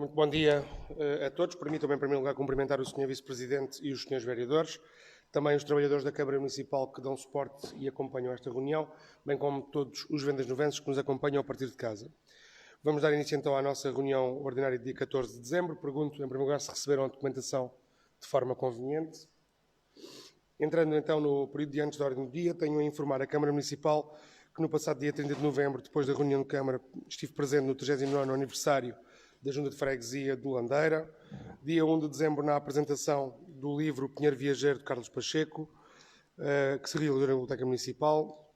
Muito bom dia a todos. Permitam-me, em primeiro lugar, cumprimentar o Sr. Vice-Presidente e os Srs. Vereadores, também os trabalhadores da Câmara Municipal que dão suporte e acompanham esta reunião, bem como todos os vendasnovenses que nos acompanham a partir de casa. Vamos dar início então à nossa reunião ordinária de dia 14 de dezembro. Pergunto, em primeiro lugar, se receberam a documentação de forma conveniente. Entrando então no período de antes da ordem do dia, tenho a informar a Câmara Municipal que no passado dia 30 de novembro, depois da reunião de Câmara, estive presente no 39º aniversário da Junta de Freguesia de Landeira. Dia 1 de dezembro, na apresentação do livro Pinheiro Viajeiro, de Carlos Pacheco, que se realizou na Biblioteca Municipal.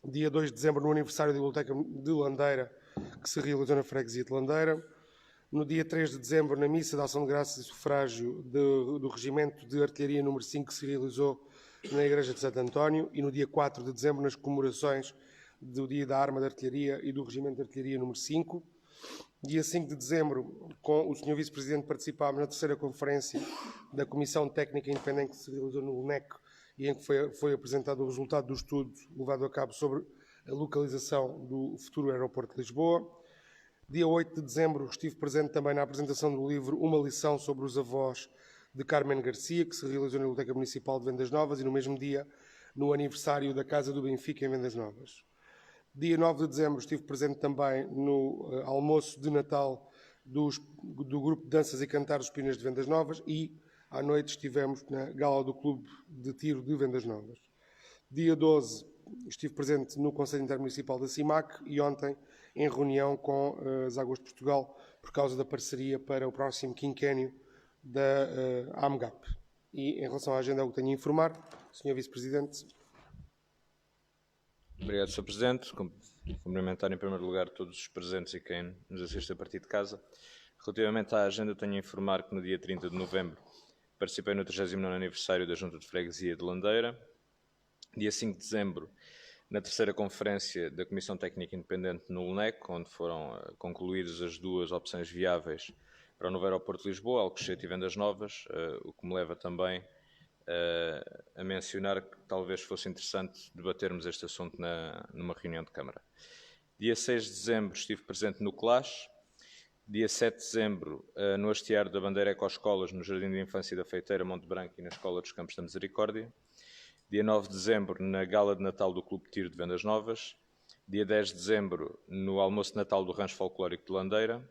Dia 2 de dezembro, no aniversário da Biblioteca de Landeira, que se realizou na Freguesia de Landeira. No dia 3 de dezembro, na missa da Ação de Graças e Sufrágio do Regimento de Artilharia número 5, que se realizou na Igreja de Santo António. E no dia 4 de dezembro, nas comemorações do Dia da Arma de Artilharia e do Regimento de Artilharia número 5. Dia 5 de dezembro, com o Sr. Vice-Presidente, participámos na terceira conferência da Comissão Técnica Independente que se realizou no LNEC e em que foi apresentado o resultado do estudo levado a cabo sobre a localização do futuro aeroporto de Lisboa. Dia 8 de dezembro, estive presente também na apresentação do livro Uma Lição sobre os Avós, de Carmen Garcia, que se realizou na Biblioteca Municipal de Vendas Novas, e no mesmo dia, no aniversário da Casa do Benfica, em Vendas Novas. Dia 9 de dezembro, estive presente também no almoço de Natal do Grupo de Danças e Cantar dos Pinas de Vendas Novas, e à noite estivemos na Gala do Clube de Tiro de Vendas Novas. Dia 12, estive presente no Conselho Intermunicipal da CIMAC e ontem em reunião com as Águas de Portugal por causa da parceria para o próximo quinquênio da AMGAP. E em relação à agenda, é o que tenho a informar. Sr. Vice-Presidente. Obrigado, Sr. Presidente. Cumprimentar em primeiro lugar todos os presentes e quem nos assiste a partir de casa. Relativamente à agenda, tenho a informar que no dia 30 de novembro participei no 39º aniversário da Junta de Freguesia de Landeira. Dia 5 de dezembro, na terceira conferência da Comissão Técnica Independente no LNEC, onde foram concluídas as duas opções viáveis para o novo aeroporto de Lisboa, Alcochete e Vendas Novas, o que me leva também a mencionar que talvez fosse interessante debatermos este assunto numa reunião de Câmara. Dia 6 de dezembro estive presente no CLAS. Dia 7 de dezembro no hasteário da Bandeira Ecoescolas, no Jardim de Infância da Feiteira, Monte Branco, e na Escola dos Campos da Misericórdia. Dia 9 de dezembro na Gala de Natal do Clube de Tiro de Vendas Novas. Dia 10 de dezembro no almoço de Natal do Rancho Folclórico de Landeira.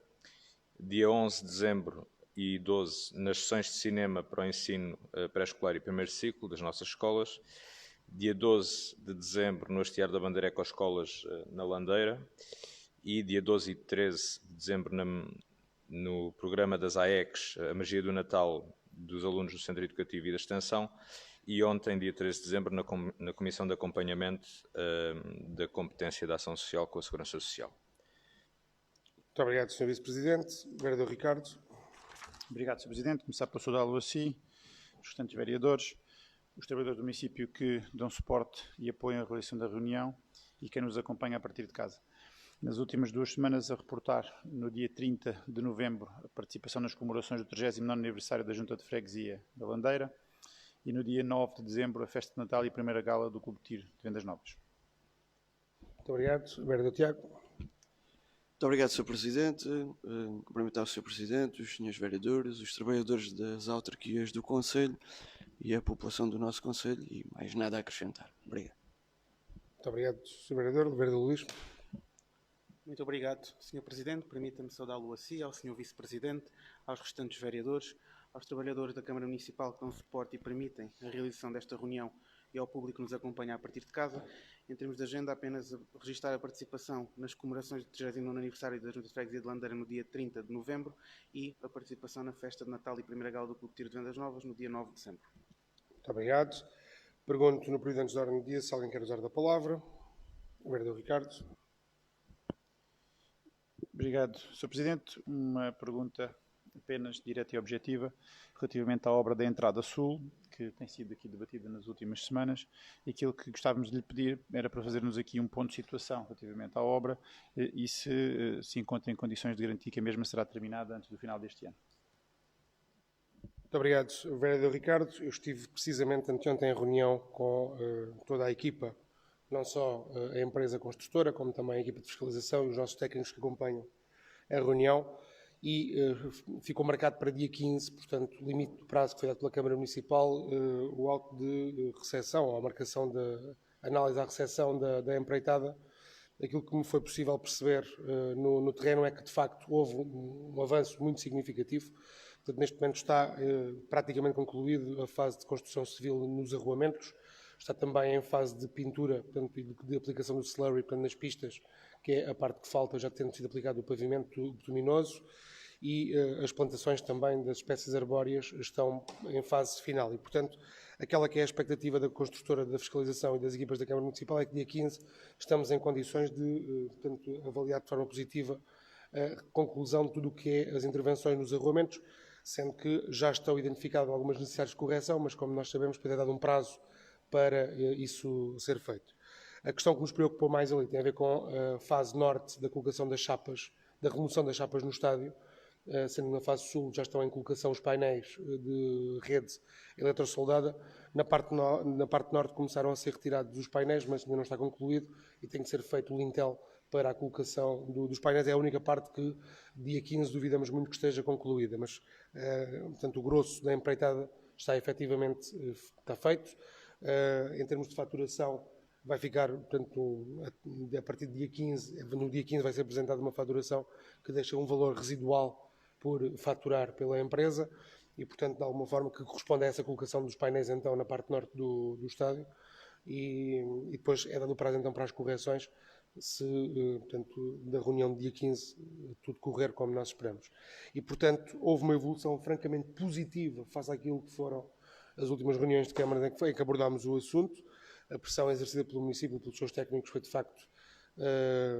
Dia 11 de dezembro e 12 nas sessões de cinema para o ensino pré-escolar e primeiro ciclo das nossas escolas. Dia 12 de dezembro no hasteário da Bandeira Ecoescolas na Landeira. E dia 12 e 13 de dezembro no programa das AECs, a Magia do Natal dos alunos do Centro Educativo e da Extensão. E ontem, dia 13 de dezembro, na Comissão de Acompanhamento da Competência da Ação Social com a Segurança Social. Muito obrigado, Sr. Vice-Presidente. Vereador Ricardo. Obrigado, Sr. Presidente. Começar pelo saudá-lo assim, os restantes vereadores, os trabalhadores do município que dão suporte e apoiam a realização da reunião e quem nos acompanha a partir de casa. Nas últimas 2 semanas, a reportar, no dia 30 de novembro, a participação nas comemorações do 39º aniversário da Junta de Freguesia da Landeira, e no dia 9 de dezembro, a festa de Natal e a primeira gala do Clube de Tiro de Vendas Novas. Muito obrigado. Vereador Tiago. Muito obrigado, Sr. Presidente. Cumprimentar o Sr. Presidente, os Srs. Vereadores, os trabalhadores das autarquias do Conselho e a população do nosso Conselho, e mais nada a acrescentar. Obrigado. Muito obrigado, Sr. Vereador. Vereador Luís. Muito obrigado, Sr. Presidente. Permita-me saudá-lo a si, ao Sr. Vice-Presidente, aos restantes vereadores, aos trabalhadores da Câmara Municipal que dão suporte e permitem a realização desta reunião e ao público que nos acompanha a partir de casa. Em termos de agenda, apenas registrar a participação nas comemorações do 39º aniversário da Junta de Freguesia de Landeira no dia 30 de novembro e a participação na festa de Natal e primeira gala do Clube de Tiro de Vendas Novas no dia 9 de dezembro. Muito obrigado. Pergunto, no período antes da ordem do dia, se alguém quer usar da palavra. O vereador Ricardo. Obrigado, Sr. Presidente. Uma pergunta apenas direta e objetiva relativamente à obra da Entrada Sul, que tem sido aqui debatida nas últimas semanas, e aquilo que gostávamos de lhe pedir era para fazermos aqui um ponto de situação relativamente à obra e se encontra em condições de garantir que a mesma será terminada antes do final deste ano. Muito obrigado, vereador Ricardo. Eu estive precisamente anteontem em reunião com toda a equipa, não só a empresa construtora, como também a equipa de fiscalização e os nossos técnicos que acompanham a reunião, e ficou marcado para dia 15, portanto, o limite do prazo que foi dado pela Câmara Municipal, o auto de recepção, ou a marcação da análise à recepção da empreitada. Aquilo que me foi possível perceber no terreno é que, de facto, houve um avanço muito significativo. Portanto, neste momento está praticamente concluído a fase de construção civil nos arruamentos. Está também em fase de pintura, portanto, de aplicação do slurry, portanto, nas pistas, que é a parte que falta, já tendo sido aplicado o pavimento bituminose, e as plantações também das espécies arbóreas estão em fase final. E, portanto, aquela que é a expectativa da construtora, da fiscalização e das equipas da Câmara Municipal é que dia 15 estamos em condições de, portanto, avaliar de forma positiva a conclusão de tudo o que é as intervenções nos arruamentos, sendo que já estão identificadas algumas necessidades de correção, mas como nós sabemos, pode ter dado um prazo para isso ser feito. A questão que nos preocupou mais ali tem a ver com a fase norte da colocação das chapas, da remoção das chapas no estádio, sendo que na fase sul já estão em colocação os painéis de rede eletrossoldada. Na parte norte começaram a ser retirados os painéis, mas ainda não está concluído e tem que ser feito o lintel para a colocação dos painéis. É a única parte que dia 15 duvidamos muito que esteja concluída, mas portanto, o grosso da empreitada está efetivamente está feito. Em termos de faturação, vai ficar, portanto, a partir do dia 15, no dia 15 vai ser apresentada uma faturação que deixa um valor residual por faturar pela empresa e, portanto, de alguma forma que corresponde a essa colocação dos painéis, então, na parte norte do estádio e depois é dado prazo, então, para as correções se, portanto, da reunião do dia 15 tudo correr como nós esperamos. E, portanto, houve uma evolução francamente positiva face àquilo que foram as últimas reuniões de Câmara em que abordámos o assunto. A pressão exercida pelo município e pelos seus técnicos foi, de facto,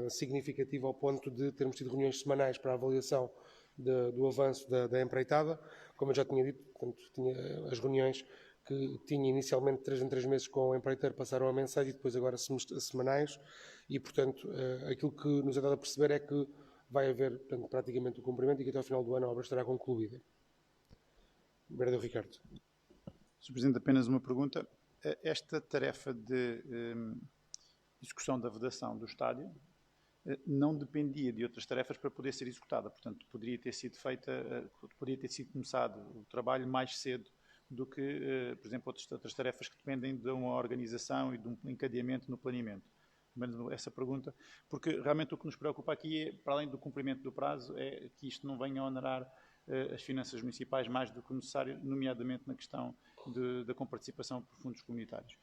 significativa ao ponto de termos tido reuniões semanais para a avaliação do avanço da empreitada. Como eu já tinha dito, portanto, tinha as reuniões que tinha inicialmente 3 em 3 meses com o empreiteiro passaram a mensais e depois agora semanais e, portanto, aquilo que nos é dado a perceber é que vai haver, portanto, praticamente o cumprimento e que até ao final do ano a obra estará concluída. Vereador Ricardo. Sr. Presidente, apenas uma pergunta. Esta tarefa de execução da vedação do estádio não dependia de outras tarefas para poder ser executada. Portanto, poderia ter sido começado o trabalho mais cedo do que, por exemplo, outras tarefas que dependem de uma organização e de um encadeamento no planeamento. Menos essa pergunta, porque realmente o que nos preocupa aqui é, para além do cumprimento do prazo, é que isto não venha a onerar as finanças municipais mais do que o necessário, nomeadamente na questão da comparticipação por fundos comunitários.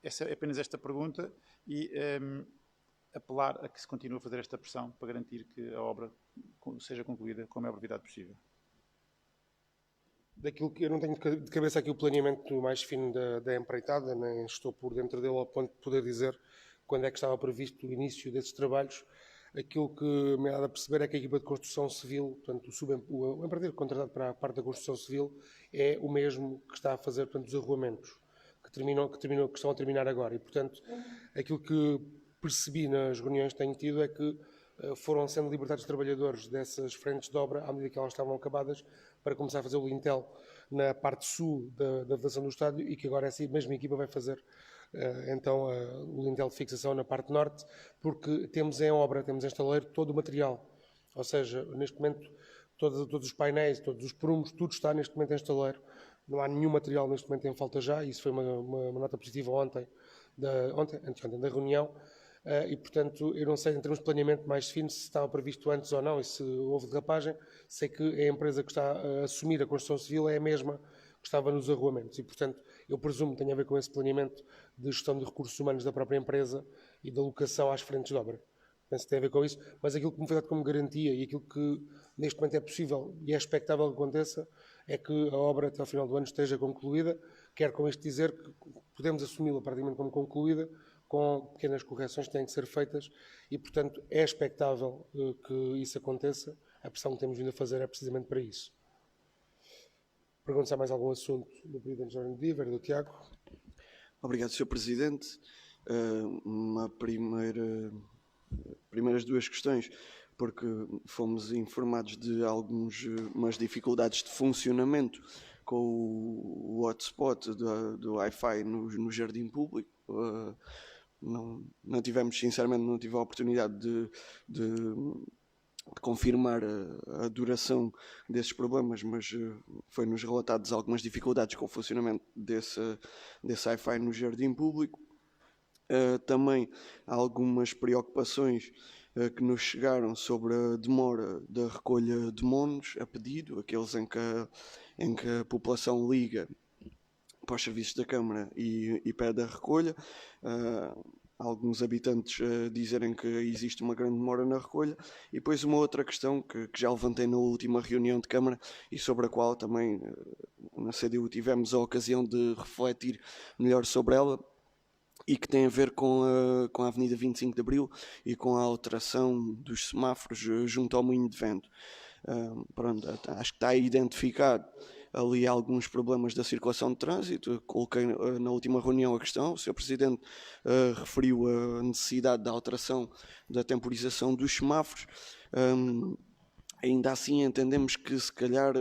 Essa é apenas esta pergunta e apelar a que se continue a fazer esta pressão para garantir que a obra seja concluída com a maior brevidade possível. Daquilo que eu não tenho de cabeça aqui o planeamento mais fino da empreitada, nem estou por dentro dele ao ponto de poder dizer quando é que estava previsto o início desses trabalhos. Aquilo que me é dado a perceber é que a equipa de construção civil, portanto, o empreiteiro contratado para a parte da construção civil é o mesmo que está a fazer, portanto, os arruamentos que estão a terminar agora. E, portanto, aquilo que percebi nas reuniões que tenho tido é que foram sendo libertados trabalhadores dessas frentes de obra à medida que elas estavam acabadas para começar a fazer o lintel na parte sul da vedação do estádio e que agora essa mesma equipa vai fazer então o lintel de fixação na parte norte, porque temos em obra, temos em estaleiro todo o material, ou seja, neste momento todos os painéis, todos os prumos, tudo está neste momento em estaleiro, não há nenhum material neste momento em falta já, e isso foi uma nota positiva anteontem da reunião. E, portanto, eu não sei, em termos de planeamento mais fino, se estava previsto antes ou não e se houve derrapagem. Sei que a empresa que está a assumir a construção civil é a mesma que estava nos arruamentos e, portanto, eu presumo que tenha a ver com esse planeamento de gestão de recursos humanos da própria empresa e da alocação às frentes de obra. Penso que tem a ver com isso, mas aquilo que me foi dado como garantia e aquilo que neste momento é possível e é expectável que aconteça é que a obra até ao final do ano esteja concluída. Quero com isto dizer que podemos assumi-la praticamente como concluída, com pequenas correções que têm que ser feitas e, portanto, é expectável que isso aconteça. A pressão que temos vindo a fazer é precisamente para isso. Pergunto se há mais algum assunto do Presidente de Ordem do Dia, vereador Tiago. Obrigado, Sr. Presidente. Primeiras duas questões, porque fomos informados de algumas dificuldades de funcionamento com o hotspot do Wi-Fi no jardim público. Não tivemos, sinceramente, não tive a oportunidade de confirmar a duração desses problemas, mas foi-nos relatados algumas dificuldades com o funcionamento desse Wi-Fi no jardim público. Também há algumas preocupações que nos chegaram sobre a demora da recolha de monos a pedido, aqueles em que a população liga para os serviços da Câmara e pede a recolha. Alguns habitantes dizerem que existe uma grande demora na recolha, e depois uma outra questão que já levantei na última reunião de Câmara e sobre a qual também na CDU tivemos a ocasião de refletir melhor sobre ela, e que tem a ver com a Avenida 25 de Abril e com a alteração dos semáforos junto ao Moinho de Vento. Pronto, acho que está identificado ali alguns problemas da circulação de trânsito. Coloquei na última reunião a questão, o Sr. Presidente referiu a necessidade da alteração da temporização dos semáforos. Ainda assim entendemos que se calhar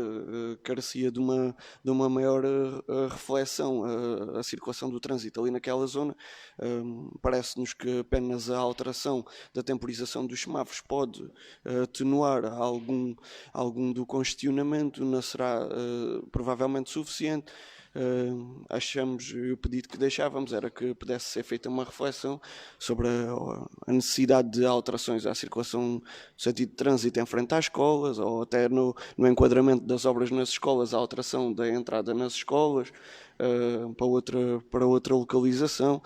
carecia de uma maior reflexão a circulação do trânsito ali naquela zona. Parece-nos que apenas a alteração da temporização dos semáforos pode atenuar algum do congestionamento, não será provavelmente suficiente. Achamos, o pedido que deixávamos era que pudesse ser feita uma reflexão sobre a necessidade de alterações à circulação no sentido de trânsito em frente às escolas, ou até no enquadramento das obras nas escolas, a alteração da entrada nas escolas para outra localização,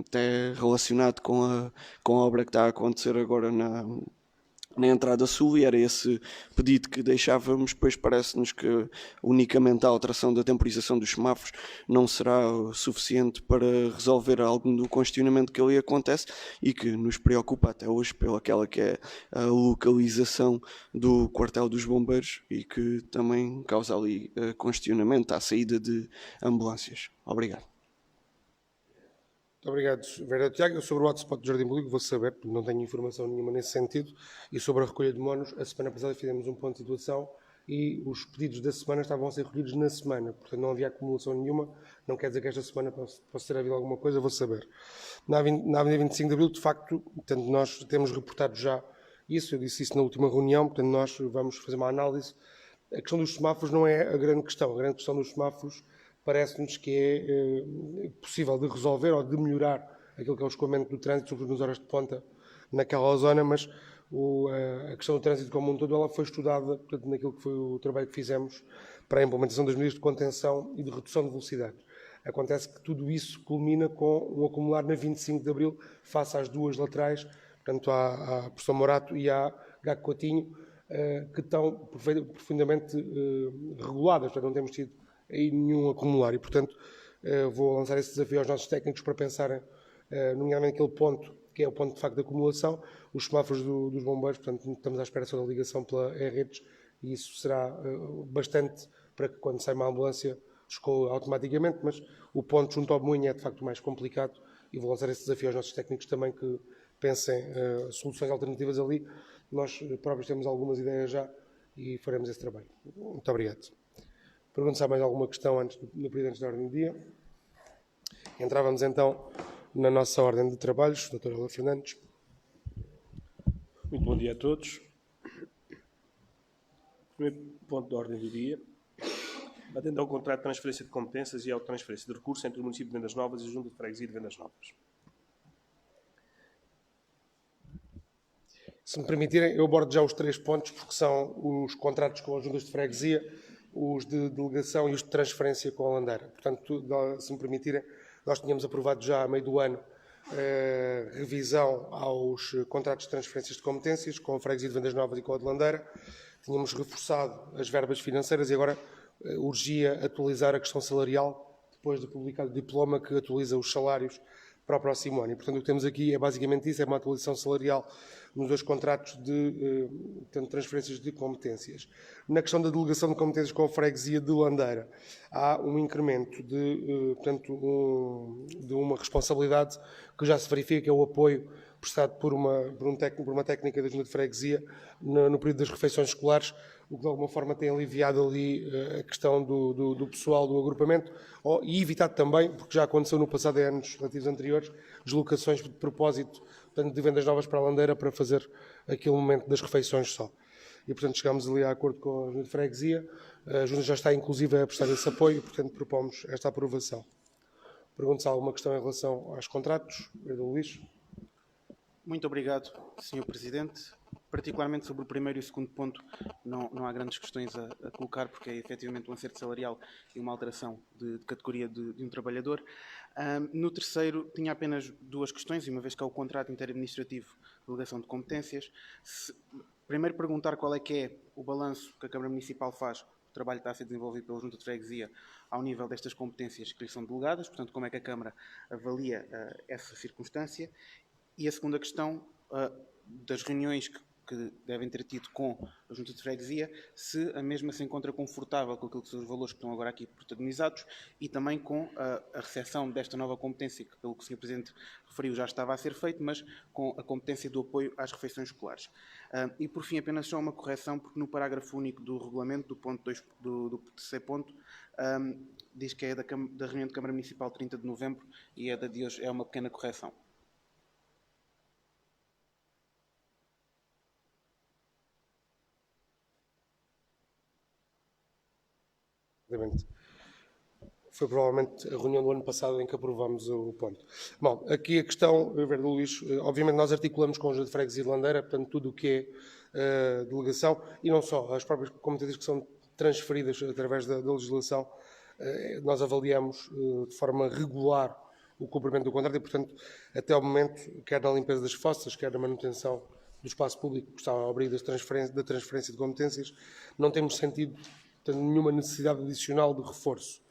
até relacionado com a obra que está a acontecer agora na entrada sul, e era esse pedido que deixávamos. Pois parece-nos que unicamente a alteração da temporização dos semáforos não será suficiente para resolver algum do congestionamento que ali acontece e que nos preocupa até hoje pelaquela que é a localização do quartel dos bombeiros e que também causa ali congestionamento à saída de ambulâncias. Obrigado. Muito obrigado, vereador Tiago. Sobre o hotspot do Jardim Público, vou saber, porque não tenho informação nenhuma nesse sentido. E sobre a recolha de monos, a semana passada fizemos um ponto de situação e os pedidos da semana estavam a ser recolhidos na semana. Portanto, não havia acumulação nenhuma. Não quer dizer que esta semana possa ter havido alguma coisa, vou saber. Na Avenida 25 de Abril, de facto, portanto, nós temos reportado já isso. Eu disse isso na última reunião. Portanto, nós vamos fazer uma análise. A questão dos semáforos não é a grande questão. A grande questão dos semáforos parece-nos que é possível de resolver ou de melhorar aquilo que é o escoamento do trânsito, sobretudo nas horas de ponta naquela zona, mas a questão do trânsito como um todo ela foi estudada, portanto, naquilo que foi o trabalho que fizemos para a implementação das medidas de contenção e de redução de velocidade. Acontece que tudo isso culmina com um acumular na 25 de Abril, face às duas laterais, portanto, à Professor Morato e à Gago Coutinho, que estão profundamente reguladas, portanto, não temos tido aí nenhum acumular, e portanto vou lançar esse desafio aos nossos técnicos para pensarem nomeadamente aquele ponto que é o ponto de facto de acumulação, os semáforos dos bombeiros. Portanto, estamos à espera só da ligação pela E-Redes, e isso será bastante para que quando sai uma ambulância escoe automaticamente, mas o ponto junto ao moinho é de facto o mais complicado, e vou lançar esse desafio aos nossos técnicos também que pensem soluções alternativas ali. Nós próprios temos algumas ideias já e faremos esse trabalho. Muito obrigado. Pergunto se há mais alguma questão antes do Presidente da Ordem do Dia. Entrávamos então na nossa ordem de trabalhos. Dr. Ela Fernandes. Muito bom dia a todos. Primeiro ponto da ordem do dia. Atende ao contrato de transferência de competências e à transferência de recursos entre o município de Vendas Novas e a Junta de Freguesia de Vendas Novas. Se me permitirem, eu abordo já os 3 pontos, porque são os contratos com as juntas de freguesia, os de delegação e os de transferência com a Landeira. Portanto, se me permitirem, nós tínhamos aprovado já a meio do ano revisão aos contratos de transferências de competências com a Freguesia de Vendas Novas e com a de Landeira. Tínhamos reforçado as verbas financeiras e agora urgia atualizar a questão salarial, depois de publicado o diploma que atualiza os salários para o próximo ano. E, portanto, o que temos aqui é basicamente isso, é uma atualização salarial nos 2 contratos de transferências de competências. Na questão da delegação de competências com a Freguesia de Landeira, há um incremento de uma responsabilidade que já se verifica, que é o apoio prestado por uma técnica da Junta de Freguesia no período das refeições escolares, o que de alguma forma tem aliviado ali a questão do pessoal do agrupamento e evitado também, porque já aconteceu no passado em anos relativos anteriores, deslocações de propósito portanto, de vendas novas para a Landeira para fazer aquele momento das refeições só. E, portanto, chegámos ali a acordo com a Junta de Freguesia. A Junta já está, inclusive, a prestar esse apoio, portanto, propomos esta aprovação. Pergunto se há alguma questão em relação aos contratos. Pedro Luís. Muito obrigado, Sr. Presidente. Particularmente sobre o primeiro e o segundo ponto, não há grandes questões a colocar, porque é efetivamente um acerto salarial e uma alteração de categoria de um trabalhador. No terceiro, tinha apenas duas questões, e uma vez que é o contrato interadministrativo de delegação de competências. Primeiro, perguntar qual é que é o balanço que a Câmara Municipal faz do trabalho que está a ser desenvolvido pela Junta de Freguesia ao nível destas competências que lhe são delegadas, portanto, como é que a Câmara avalia essa circunstância. E a segunda questão, das reuniões que devem ter tido com a Junta de Freguesia, se a mesma se encontra confortável com aquilo que são os valores que estão agora aqui protagonizados e também com a recepção desta nova competência, que pelo que o Sr. Presidente referiu já estava a ser feito, mas com a competência do apoio às refeições escolares. E por fim, apenas só uma correção, porque no parágrafo único do regulamento, do ponto 2, do terceiro ponto, diz que é da reunião de Câmara Municipal 30 de novembro e a da de hoje é uma pequena correção. Foi provavelmente a reunião do ano passado em que aprovámos o ponto. Bom, aqui a questão, Pedro Luís, obviamente nós articulamos com a Junta de Freguesia de Landeira, portanto, tudo o que é delegação, e não só, as próprias competências que são transferidas através da legislação, nós avaliamos de forma regular o cumprimento do contrato e, portanto, até ao momento, quer na limpeza das fossas, quer na manutenção do espaço público que está ao abrigo da transferência de competências, não temos sentido nenhuma necessidade adicional de reforço.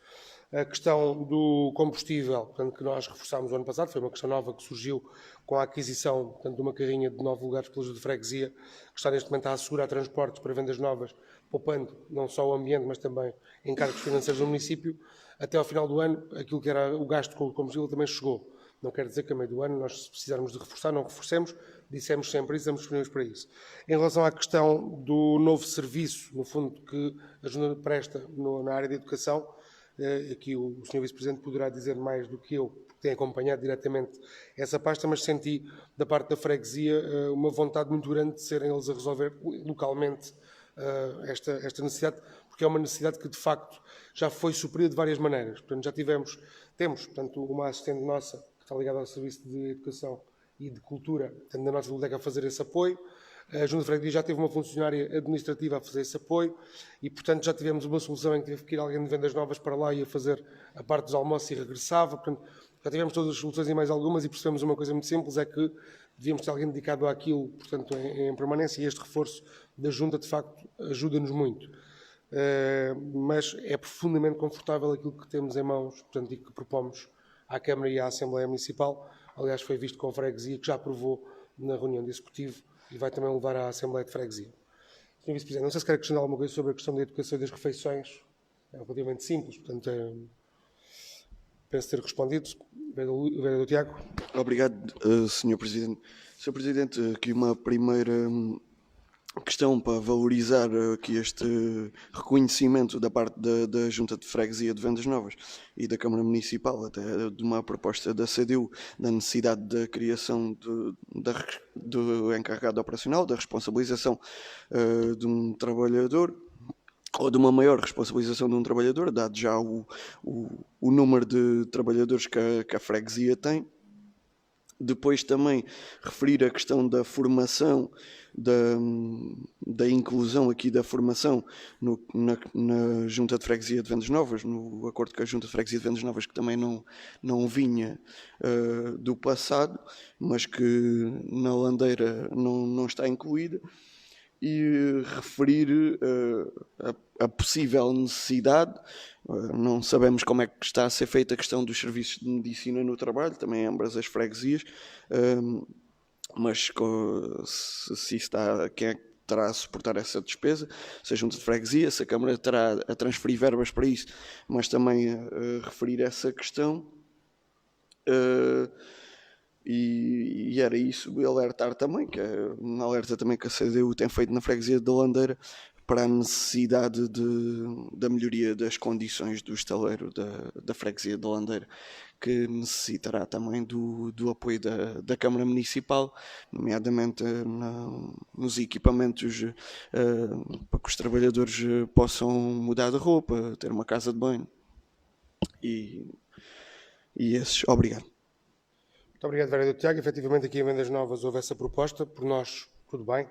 A questão do combustível, portanto, que nós reforçámos o ano passado, foi uma questão nova que surgiu com a aquisição, portanto, de uma carrinha de 9 lugares pela Junta de Freguesia, que está neste momento a assegurar transportes para vendas novas, poupando não só o ambiente, mas também encargos financeiros do município. Até ao final do ano, aquilo que era o gasto com o combustível também chegou. Não quer dizer que a meio do ano nós, se precisarmos de reforçar, não reforcemos, dissemos sempre isso, estamos disponíveis para isso. Em relação à questão do novo serviço, no fundo, que a Junta presta na área da educação, aqui o Sr. Vice-Presidente poderá dizer mais do que eu, porque tem acompanhado diretamente essa pasta, mas senti da parte da freguesia uma vontade muito grande de serem eles a resolver localmente esta necessidade, porque é uma necessidade que de facto já foi suprida de várias maneiras. Portanto, temos portanto, uma assistente nossa que está ligada ao Serviço de Educação e de Cultura, portanto, da nossa biblioteca a fazer esse apoio. A Junta de Freguesia já teve uma funcionária administrativa a fazer esse apoio e, portanto, já tivemos uma solução em que teve que ir alguém de vendas novas para lá e a fazer a parte dos almoços e regressava. Portanto, já tivemos todas as soluções e mais algumas e percebemos uma coisa muito simples, é que devíamos ter alguém dedicado àquilo, portanto, em permanência, e este reforço da Junta, de facto, ajuda-nos muito. Mas é profundamente confortável aquilo que temos em mãos, portanto, e que propomos à Câmara e à Assembleia Municipal. Aliás, foi visto com a Freguesia, que já aprovou na reunião do Executivo, e vai também levar à Assembleia de Freguesia. Sr. Vice-Presidente, não sei se quer acrescentar alguma coisa sobre a questão da educação e das refeições. É relativamente simples, portanto, penso ter respondido. Vereador Tiago. Obrigado, Sr. Presidente. Sr. Presidente, aqui uma primeira questão para valorizar aqui este reconhecimento da parte da Junta de Freguesia de Vendas Novas e da Câmara Municipal, até de uma proposta da CDU, da necessidade da criação do encarregado operacional, da responsabilização de um trabalhador, ou de uma maior responsabilização de um trabalhador, dado já o número de trabalhadores que a freguesia tem. Depois também referir a questão da formação, da inclusão aqui da formação na Junta de Freguesia de Vendas Novas, no acordo com a Junta de Freguesia de Vendas Novas, que também não vinha do passado, mas que na Landeira não está incluída. E referir a possível necessidade, não sabemos como é que está a ser feita a questão dos serviços de medicina no trabalho, também em ambas as freguesias, mas se está, quem é que terá a suportar essa despesa, se a Junta de Freguesia, se a Câmara terá a transferir verbas para isso, mas também referir essa questão. E era isso, alertar também, que é uma alerta também que a CDU tem feito na freguesia da Landeira, para a necessidade da melhoria das condições do estaleiro da freguesia da Landeira, que necessitará também do apoio da Câmara Municipal, nomeadamente nos equipamentos para que os trabalhadores possam mudar de roupa, ter uma casa de banho e esses. Obrigado. Muito obrigado, vereador Tiago. Efetivamente, aqui em Vendas Novas houve essa proposta, por nós, tudo bem,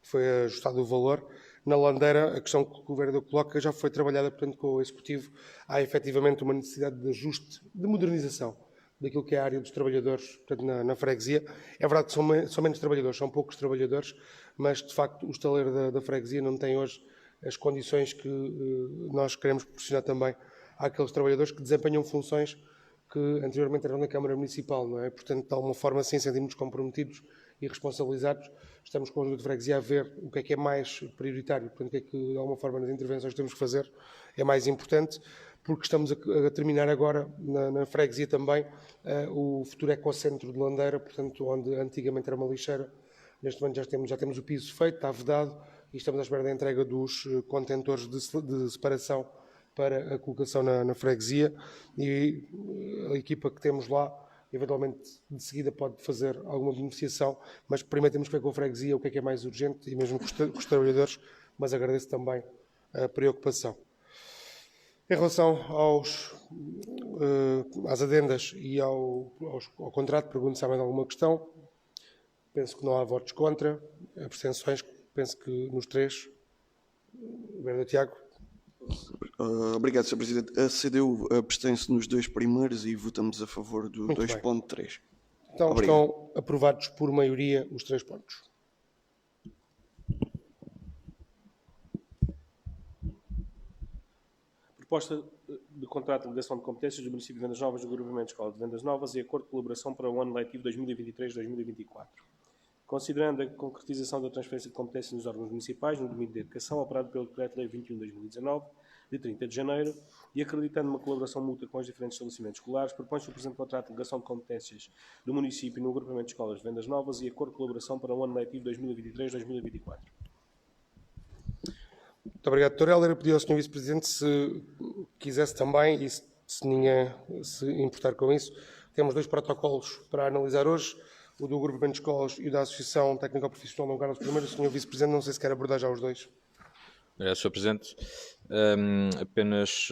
foi ajustado o valor. Na Landeira, a questão que o vereador coloca já foi trabalhada, portanto, com o Executivo. Há efetivamente uma necessidade de ajuste, de modernização daquilo que é a área dos trabalhadores, portanto, na freguesia. É verdade que são menos trabalhadores, são poucos trabalhadores, mas, de facto, o estaleiro da freguesia não tem hoje as condições que nós queremos proporcionar também àqueles trabalhadores que desempenham funções que anteriormente eram na Câmara Municipal, não é? Portanto, de alguma forma, sim, sentimos comprometidos e responsabilizados. Estamos com a Junta de Freguesia a ver o que é mais prioritário, portanto, o que é que, de alguma forma, nas intervenções que temos que fazer é mais importante, porque estamos a terminar agora, na freguesia também, o futuro ecocentro de Landeira, portanto, onde antigamente era uma lixeira. Neste momento já temos o piso feito, está vedado, e estamos à espera da entrega dos contentores de separação para a colocação na freguesia, e a equipa que temos lá, eventualmente, de seguida pode fazer alguma beneficiação, mas primeiro temos que ver com a freguesia o que é mais urgente, e mesmo com os trabalhadores, mas agradeço também a preocupação. Em relação às adendas e ao contrato, pergunto se há mais alguma questão. Penso que não há votos contra, abstenções, penso que nos 3. Vereador Tiago. Obrigado, Sr. Presidente. A CDU abstém-se nos 2 primeiros e votamos a favor do Muito 2.3. Então Obrigado. Estão aprovados por maioria os 3 pontos. Proposta de contrato de delegação de competências do município de Vendas Novas do Agrupamento de Escola de Vendas Novas e acordo de colaboração para o ano letivo 2023-2024. Considerando a concretização da transferência de competências nos órgãos municipais no domínio da educação, operado pelo Decreto-Lei 21/2019, de 30 de janeiro, e acreditando uma colaboração mútua com os diferentes estabelecimentos escolares, propõe-se o presente contrato de delegação de competências do município no Agrupamento de Escolas de Vendas Novas e acordo de colaboração para o ano letivo 2023-2024. Muito obrigado, Dr. Helder. Pedi ao Sr. Vice-Presidente se quisesse também, e se ninguém se importar com isso, temos 2 protocolos para analisar hoje, o do Agrupamento de Escolas e o da Associação Técnica Profissional Dom Carlos I. O Sr. Vice-Presidente, não sei se quer abordar já os 2. Obrigado, Sr. Presidente. Apenas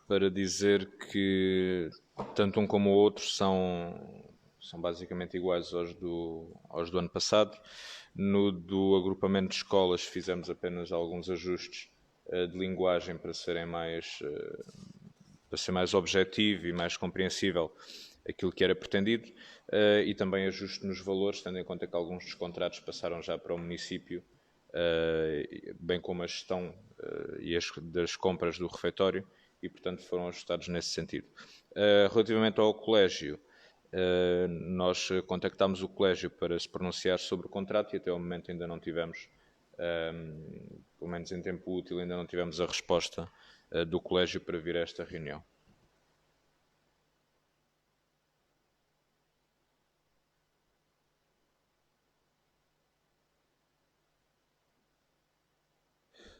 para dizer que tanto um como o outro são basicamente iguais aos do ano passado. No do agrupamento de escolas fizemos apenas alguns ajustes de linguagem para ser mais objetivo e mais compreensível aquilo que era pretendido, e também ajuste nos valores, tendo em conta que alguns dos contratos passaram já para o município, bem como a gestão das compras do refeitório, e portanto foram ajustados nesse sentido. Relativamente ao colégio, nós contactámos o colégio para se pronunciar sobre o contrato e até ao momento ainda não tivemos, pelo menos em tempo útil, ainda não tivemos a resposta do colégio para vir a esta reunião.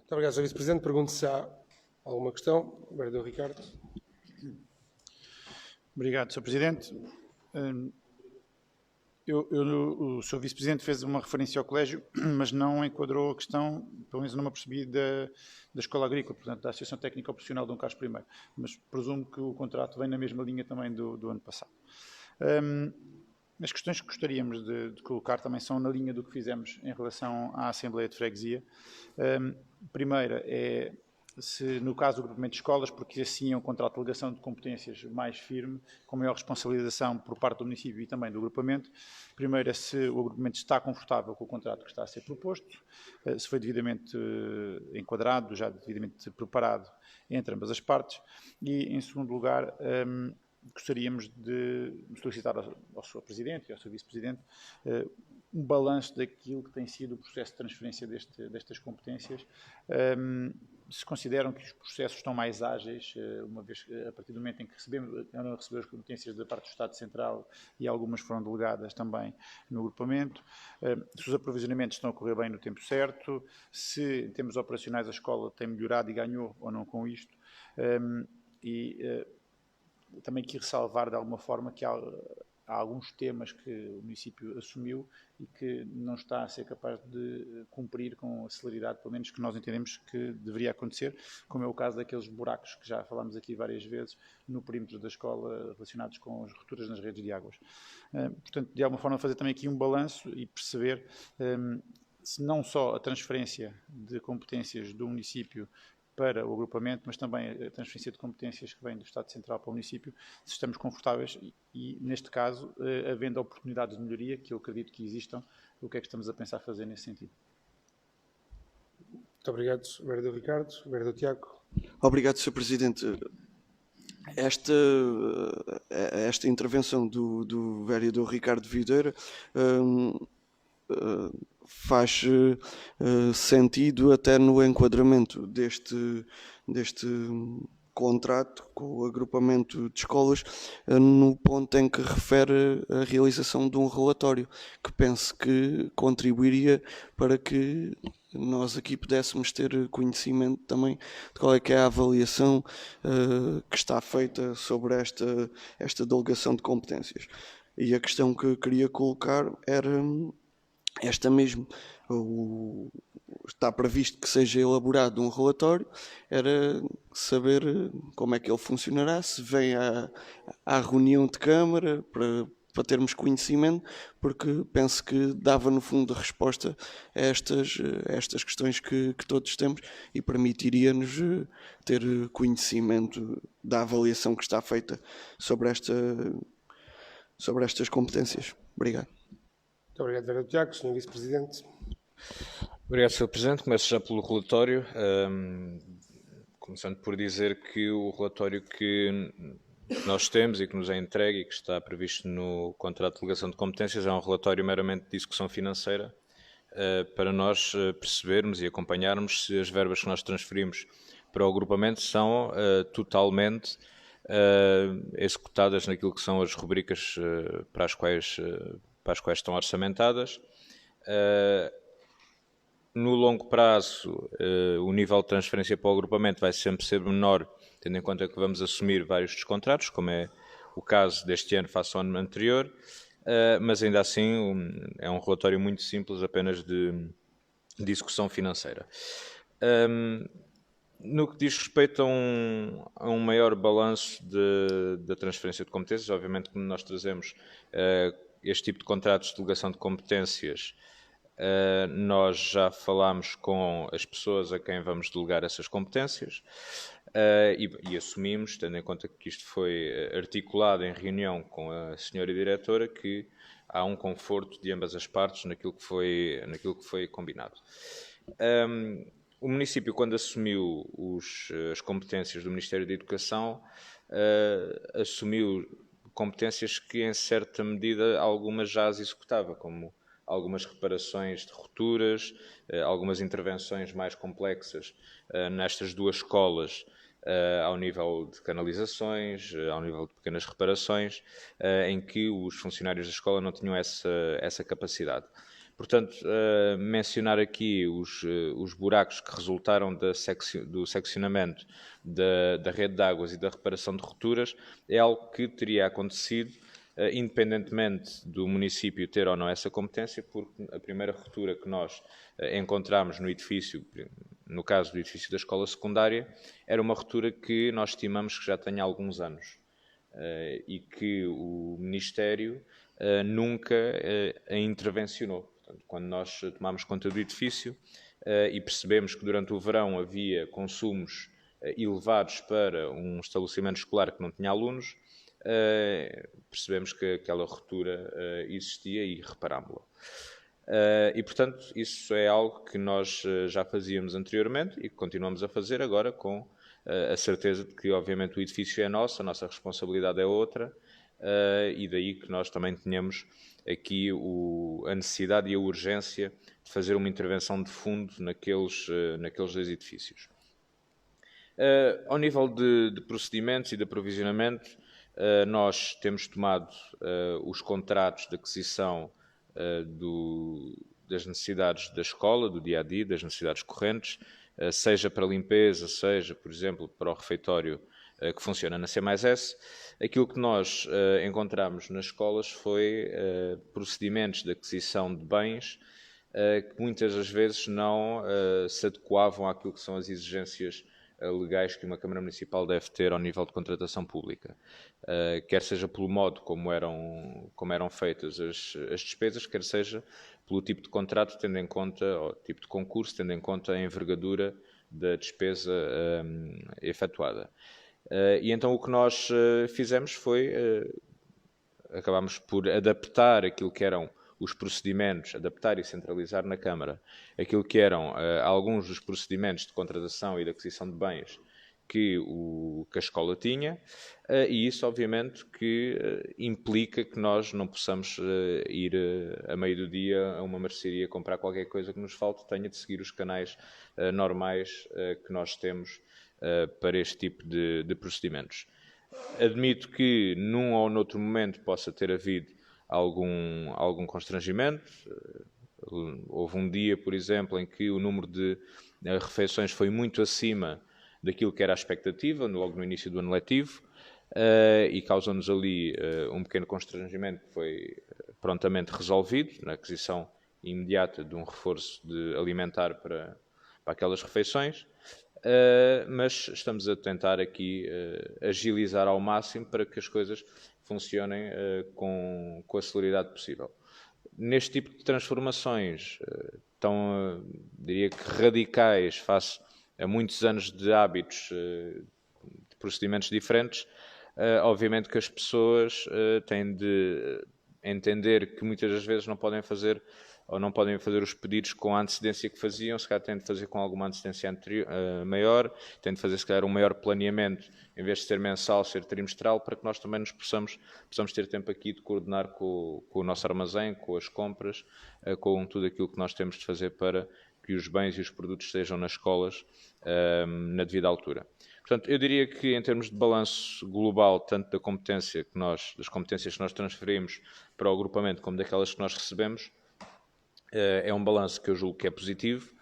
Muito obrigado, Sr. Vice-Presidente. Pergunto se há alguma questão. Vereador Ricardo. Obrigado, Sr. Presidente. O Sr. Vice-Presidente fez uma referência ao colégio, mas não enquadrou a questão, pelo menos não me apercebi, da Escola Agrícola, portanto, da Associação Técnica Profissional Dom Carlos I. Mas presumo que o contrato vem na mesma linha também do ano passado. As questões que gostaríamos de colocar também são na linha do que fizemos em relação à Assembleia de Freguesia. A primeira é se, no caso do agrupamento de escolas, porque assim é um contrato de delegação de competências mais firme, com maior responsabilização por parte do município e também do agrupamento. Primeiro é se o agrupamento está confortável com o contrato que está a ser proposto, se foi devidamente enquadrado, já devidamente preparado entre ambas as partes. E, em segundo lugar, gostaríamos de solicitar ao Sr. Presidente e ao Sr. Vice-Presidente um balanço daquilo que tem sido o processo de transferência destas competências, se consideram que os processos estão mais ágeis, uma vez que, a partir do momento em que recebemos as competências da parte do Estado Central e algumas foram delegadas também no agrupamento, se os aprovisionamentos estão a correr bem no tempo certo, se em termos operacionais a escola tem melhorado e ganhou ou não com isto, também aqui ressalvar de alguma forma que há alguns temas que o município assumiu e que não está a ser capaz de cumprir com a celeridade, pelo menos que nós entendemos que deveria acontecer, como é o caso daqueles buracos que já falámos aqui várias vezes no perímetro da escola relacionados com as rupturas nas redes de águas. Portanto, de alguma forma fazer também aqui um balanço e perceber se não só a transferência de competências do município para o agrupamento, mas também a transferência de competências que vem do Estado Central para o município, se estamos confortáveis e neste caso, havendo oportunidades de melhoria, que eu acredito que existam, o que é que estamos a pensar fazer nesse sentido? Muito obrigado, vereador Ricardo. Vereador Tiago. Obrigado, Sr. Presidente. Esta intervenção do vereador Ricardo Videira faz sentido até no enquadramento deste contrato com o agrupamento de escolas, no ponto em que refere a realização de um relatório, que penso que contribuiria para que nós aqui pudéssemos ter conhecimento também de qual é que é a avaliação que está feita sobre esta delegação de competências. E a questão que queria colocar era esta mesmo. Está previsto que seja elaborado um relatório, era saber como é que ele funcionará, se vem à reunião de Câmara para termos conhecimento, porque penso que dava no fundo a resposta a estas questões que todos temos e permitiria-nos ter conhecimento da avaliação que está feita sobre estas competências. Obrigado. Muito obrigado, vereador Tiago. Sr. Vice-Presidente. Obrigado, Sr. Presidente. Começo já pelo relatório, começando por dizer que o relatório que nós temos e que nos é entregue e que está previsto no contrato de delegação de competências é um relatório meramente de discussão financeira, para nós percebermos e acompanharmos se as verbas que nós transferimos para o agrupamento são totalmente executadas naquilo que são as rubricas para as quais estão orçamentadas. No longo prazo, o nível de transferência para o agrupamento vai sempre ser menor, tendo em conta que vamos assumir vários descontratos, como é o caso deste ano face ao ano anterior, mas ainda assim é um relatório muito simples, apenas de discussão financeira. No que diz respeito a um maior balanço da transferência de competências, obviamente que nós trazemos este tipo de contratos de delegação de competências, nós já falámos com as pessoas a quem vamos delegar essas competências e assumimos, tendo em conta que isto foi articulado em reunião com a senhora diretora, que há um conforto de ambas as partes naquilo que foi combinado. O município, quando assumiu as competências do Ministério da Educação, assumiu competências que, em certa medida, algumas já as executava, como algumas reparações de rupturas, algumas intervenções mais complexas nestas duas escolas, ao nível de canalizações, ao nível de pequenas reparações, em que os funcionários da escola não tinham essa capacidade. Portanto, mencionar aqui os buracos que resultaram do seccionamento da rede de águas e da reparação de rupturas é algo que teria acontecido independentemente do município ter ou não essa competência, porque a primeira ruptura que nós encontramos no edifício, no caso do edifício da escola secundária, era uma ruptura que nós estimamos que já tenha alguns anos e que o Ministério nunca a intervencionou. Portanto, quando nós tomámos conta do edifício e percebemos que durante o verão havia consumos elevados para um estabelecimento escolar que não tinha alunos, percebemos que aquela ruptura existia e reparámos-la. E, portanto, isso é algo que nós já fazíamos anteriormente e que continuamos a fazer agora com a certeza de que, obviamente, o edifício é nosso, a nossa responsabilidade é outra, e daí que nós também tenhamos aqui a necessidade e a urgência de fazer uma intervenção de fundo naqueles dois edifícios. Ao nível de procedimentos e de aprovisionamento, nós temos tomado os contratos de aquisição das necessidades da escola, do dia-a-dia, das necessidades correntes, seja para limpeza, seja, por exemplo, para o refeitório que funciona na C+S. Aquilo que nós encontramos nas escolas foi procedimentos de aquisição de bens que muitas das vezes não se adequavam àquilo que são as exigências legais que uma Câmara Municipal deve ter ao nível de contratação pública. Quer seja pelo modo como eram feitas as despesas, quer seja pelo tipo de contrato, tendo em conta, ou tipo de concurso, tendo em conta a envergadura da despesa efetuada. E então o que nós fizemos foi, acabámos por adaptar aquilo que eram os procedimentos, adaptar e centralizar na Câmara aquilo que eram alguns dos procedimentos de contratação e de aquisição de bens que a escola tinha, e isso obviamente que implica que nós não possamos ir a meio do dia a uma mercearia comprar qualquer coisa que nos falte, tenha de seguir os canais normais que nós temos para este tipo de procedimentos. Admito que num ou noutro momento possa ter havido algum constrangimento. Houve um dia, por exemplo, em que o número de refeições foi muito acima daquilo que era a expectativa, logo no início do ano letivo, e causou-nos ali um pequeno constrangimento que foi prontamente resolvido, na aquisição imediata de um reforço alimentar para aquelas refeições. Mas estamos a tentar aqui agilizar ao máximo para que as coisas funcionem com a celeridade possível. Neste tipo de transformações tão, diria que radicais, face a muitos anos de hábitos, de procedimentos diferentes, obviamente que as pessoas têm de entender que muitas das vezes não podem fazer os pedidos com a antecedência que faziam, se calhar têm de fazer com alguma antecedência maior, têm de fazer se calhar um maior planeamento, em vez de ser mensal, ser trimestral, para que nós também possamos ter tempo aqui de coordenar com o nosso armazém, com as compras, com tudo aquilo que nós temos de fazer para que os bens e os produtos estejam nas escolas na devida altura. Portanto, eu diria que em termos de balanço global, tanto das competências que nós transferimos para o agrupamento, como daquelas que nós recebemos, é um balanço que eu julgo que é positivo.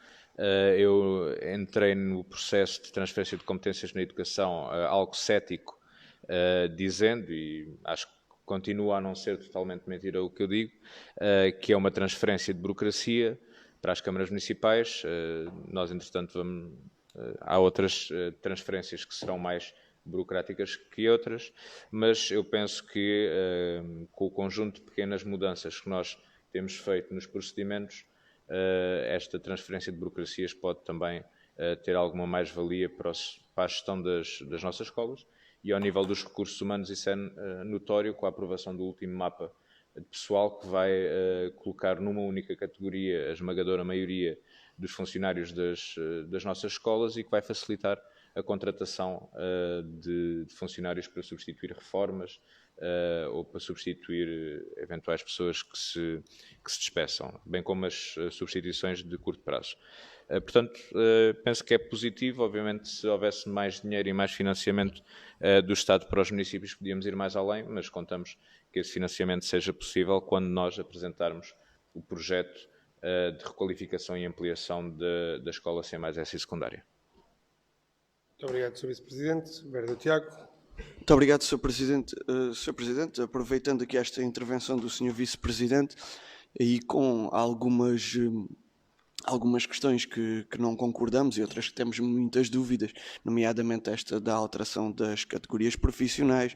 Eu entrei no processo de transferência de competências na educação algo cético, dizendo, e acho que continua a não ser totalmente mentira o que eu digo, que é uma transferência de burocracia para as câmaras municipais. Nós, entretanto, há outras transferências que serão mais burocráticas que outras, mas eu penso que com o conjunto de pequenas mudanças que nós temos feito nos procedimentos, esta transferência de burocracias pode também ter alguma mais-valia para a gestão das nossas escolas, e ao nível dos recursos humanos isso é notório com a aprovação do último mapa de pessoal, que vai colocar numa única categoria a esmagadora maioria dos funcionários das nossas escolas, e que vai facilitar a contratação de funcionários para substituir reformas, ou para substituir eventuais pessoas que se despeçam, bem como as substituições de curto prazo. Portanto, penso que é positivo. Obviamente, se houvesse mais dinheiro e mais financiamento do Estado para os municípios, podíamos ir mais além, mas contamos que esse financiamento seja possível quando nós apresentarmos o projeto de requalificação e ampliação da escola C+S e secundária. Muito obrigado, Sr. Vice-Presidente. Vereador Tiago. Muito obrigado, Sr. Presidente. Sr. Presidente, aproveitando aqui esta intervenção do Sr. Vice-Presidente e com algumas questões que não concordamos e outras que temos muitas dúvidas, nomeadamente esta da alteração das categorias profissionais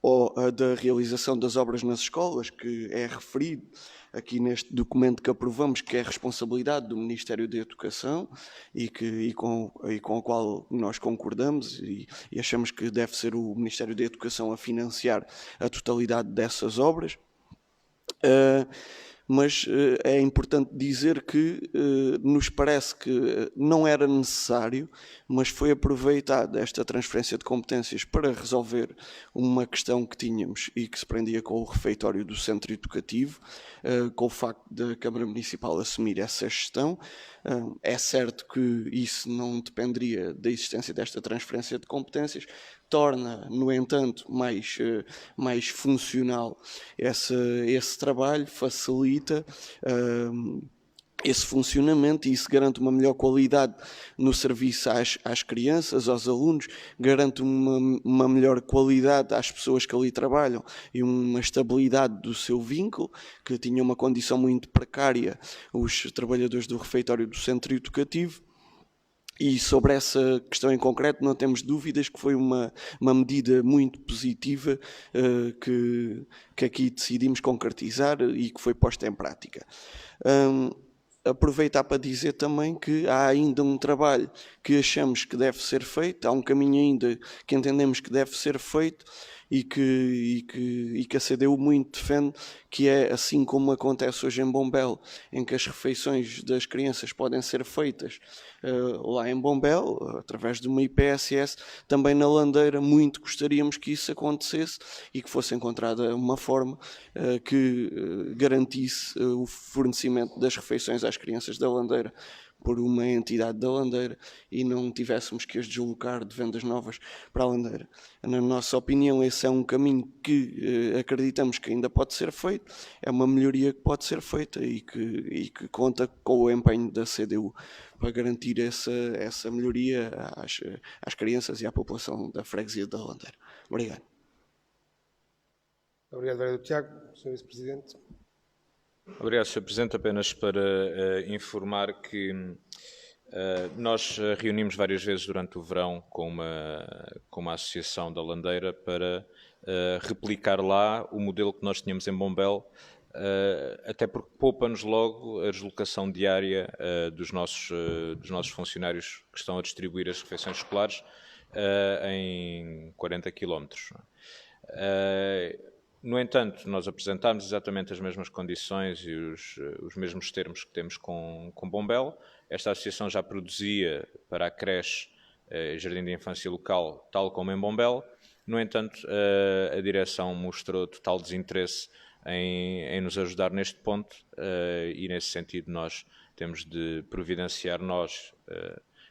ou a da realização das obras nas escolas, que é referido aqui neste documento que aprovamos, que é responsabilidade do Ministério da Educação e com o qual nós concordamos e achamos que deve ser o Ministério da Educação a financiar a totalidade dessas obras. mas é importante dizer que nos parece que não era necessário, mas foi aproveitada esta transferência de competências para resolver uma questão que tínhamos e que se prendia com o refeitório do centro educativo, com o facto da Câmara Municipal assumir essa gestão. É certo que isso não dependeria da existência desta transferência de competências, torna, no entanto, mais funcional esse trabalho, facilita esse funcionamento, e isso garante uma melhor qualidade no serviço às crianças, aos alunos, garante uma melhor qualidade às pessoas que ali trabalham e uma estabilidade do seu vínculo, que tinha uma condição muito precária os trabalhadores do refeitório do centro educativo. E sobre essa questão em concreto não temos dúvidas que foi uma medida muito positiva que aqui decidimos concretizar e que foi posta em prática. Aproveitar para dizer também que há ainda um trabalho que achamos que deve ser feito, há um caminho ainda que entendemos que deve ser feito e que a CDU muito defende, que é assim como acontece hoje em Bombel, em que as refeições das crianças podem ser feitas lá em Bombel, através de uma IPSS, também na Landeira muito gostaríamos que isso acontecesse e que fosse encontrada uma forma que garantisse o fornecimento das refeições às crianças da Landeira por uma entidade da Landeira e não tivéssemos que as deslocar de Vendas Novas para a Landeira. Na nossa opinião, esse é um caminho que acreditamos que ainda pode ser feito, é uma melhoria que pode ser feita e que conta com o empenho da CDU para garantir essa melhoria às crianças e à população da freguesia da Landeira. Obrigado. Obrigado, vereador Tiago. Sr. Vice-Presidente. Obrigado, Sr. Presidente. Apenas para informar que nós reunimos várias vezes durante o verão com uma associação da Landeira para replicar lá o modelo que nós tínhamos em Bombel, até porque poupa-nos logo a deslocação diária dos nossos funcionários que estão a distribuir as refeições escolares em 40 km. No entanto, nós apresentámos exatamente as mesmas condições e os mesmos termos que temos com Bombel. Esta associação já produzia para a creche Jardim de Infância Local, tal como em Bombel. No entanto, a direção mostrou total desinteresse em nos ajudar neste ponto e, nesse sentido, nós temos de providenciar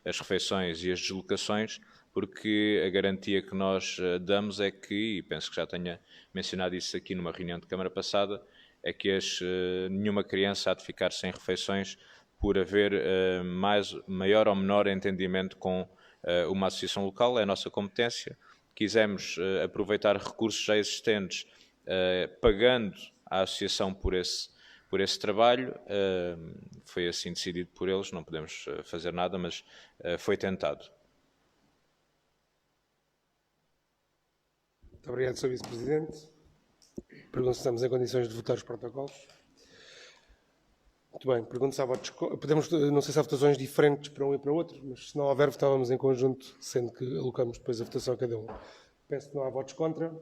as refeições e as deslocações, porque a garantia que nós damos é que, e penso que já tenha mencionado isso aqui numa reunião de Câmara passada, é que nenhuma criança há de ficar sem refeições por haver maior ou menor entendimento com uma associação local. É a nossa competência. Quisemos aproveitar recursos já existentes, pagando à associação por esse trabalho. Foi assim decidido por eles, não podemos fazer nada, mas foi tentado. Muito obrigado, Sr. Vice-Presidente. Pergunto se estamos em condições de votar os protocolos. Muito bem, pergunto se há votos... Podemos, não sei se há votações diferentes para um e para o outro, mas se não houver, votávamos em conjunto, sendo que alocamos depois a votação a cada um. Penso que não há votos contra.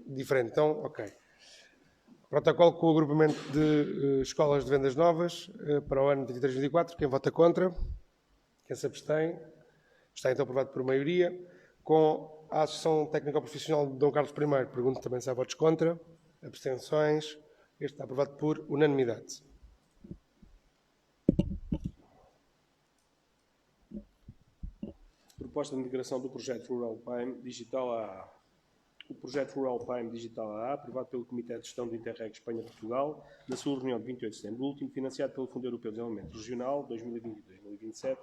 Diferente, então, ok. Protocolo com o agrupamento de escolas de Vendas Novas para o ano 23-24. Quem vota contra? Quem se abstém? Está então aprovado por maioria. Com a Associação Técnico-Profissional de Dom Carlos I, pergunto também se há votos contra. Abstenções. Este está aprovado por unanimidade. Proposta de integração do projeto Rural Prime Digital AA. O projeto Rural Prime Digital AA, aprovado pelo Comitê de Gestão do Interreg Espanha-Portugal, na sua reunião de 28 de setembro último, financiado pelo Fundo Europeu de Desenvolvimento Regional 2022-2027,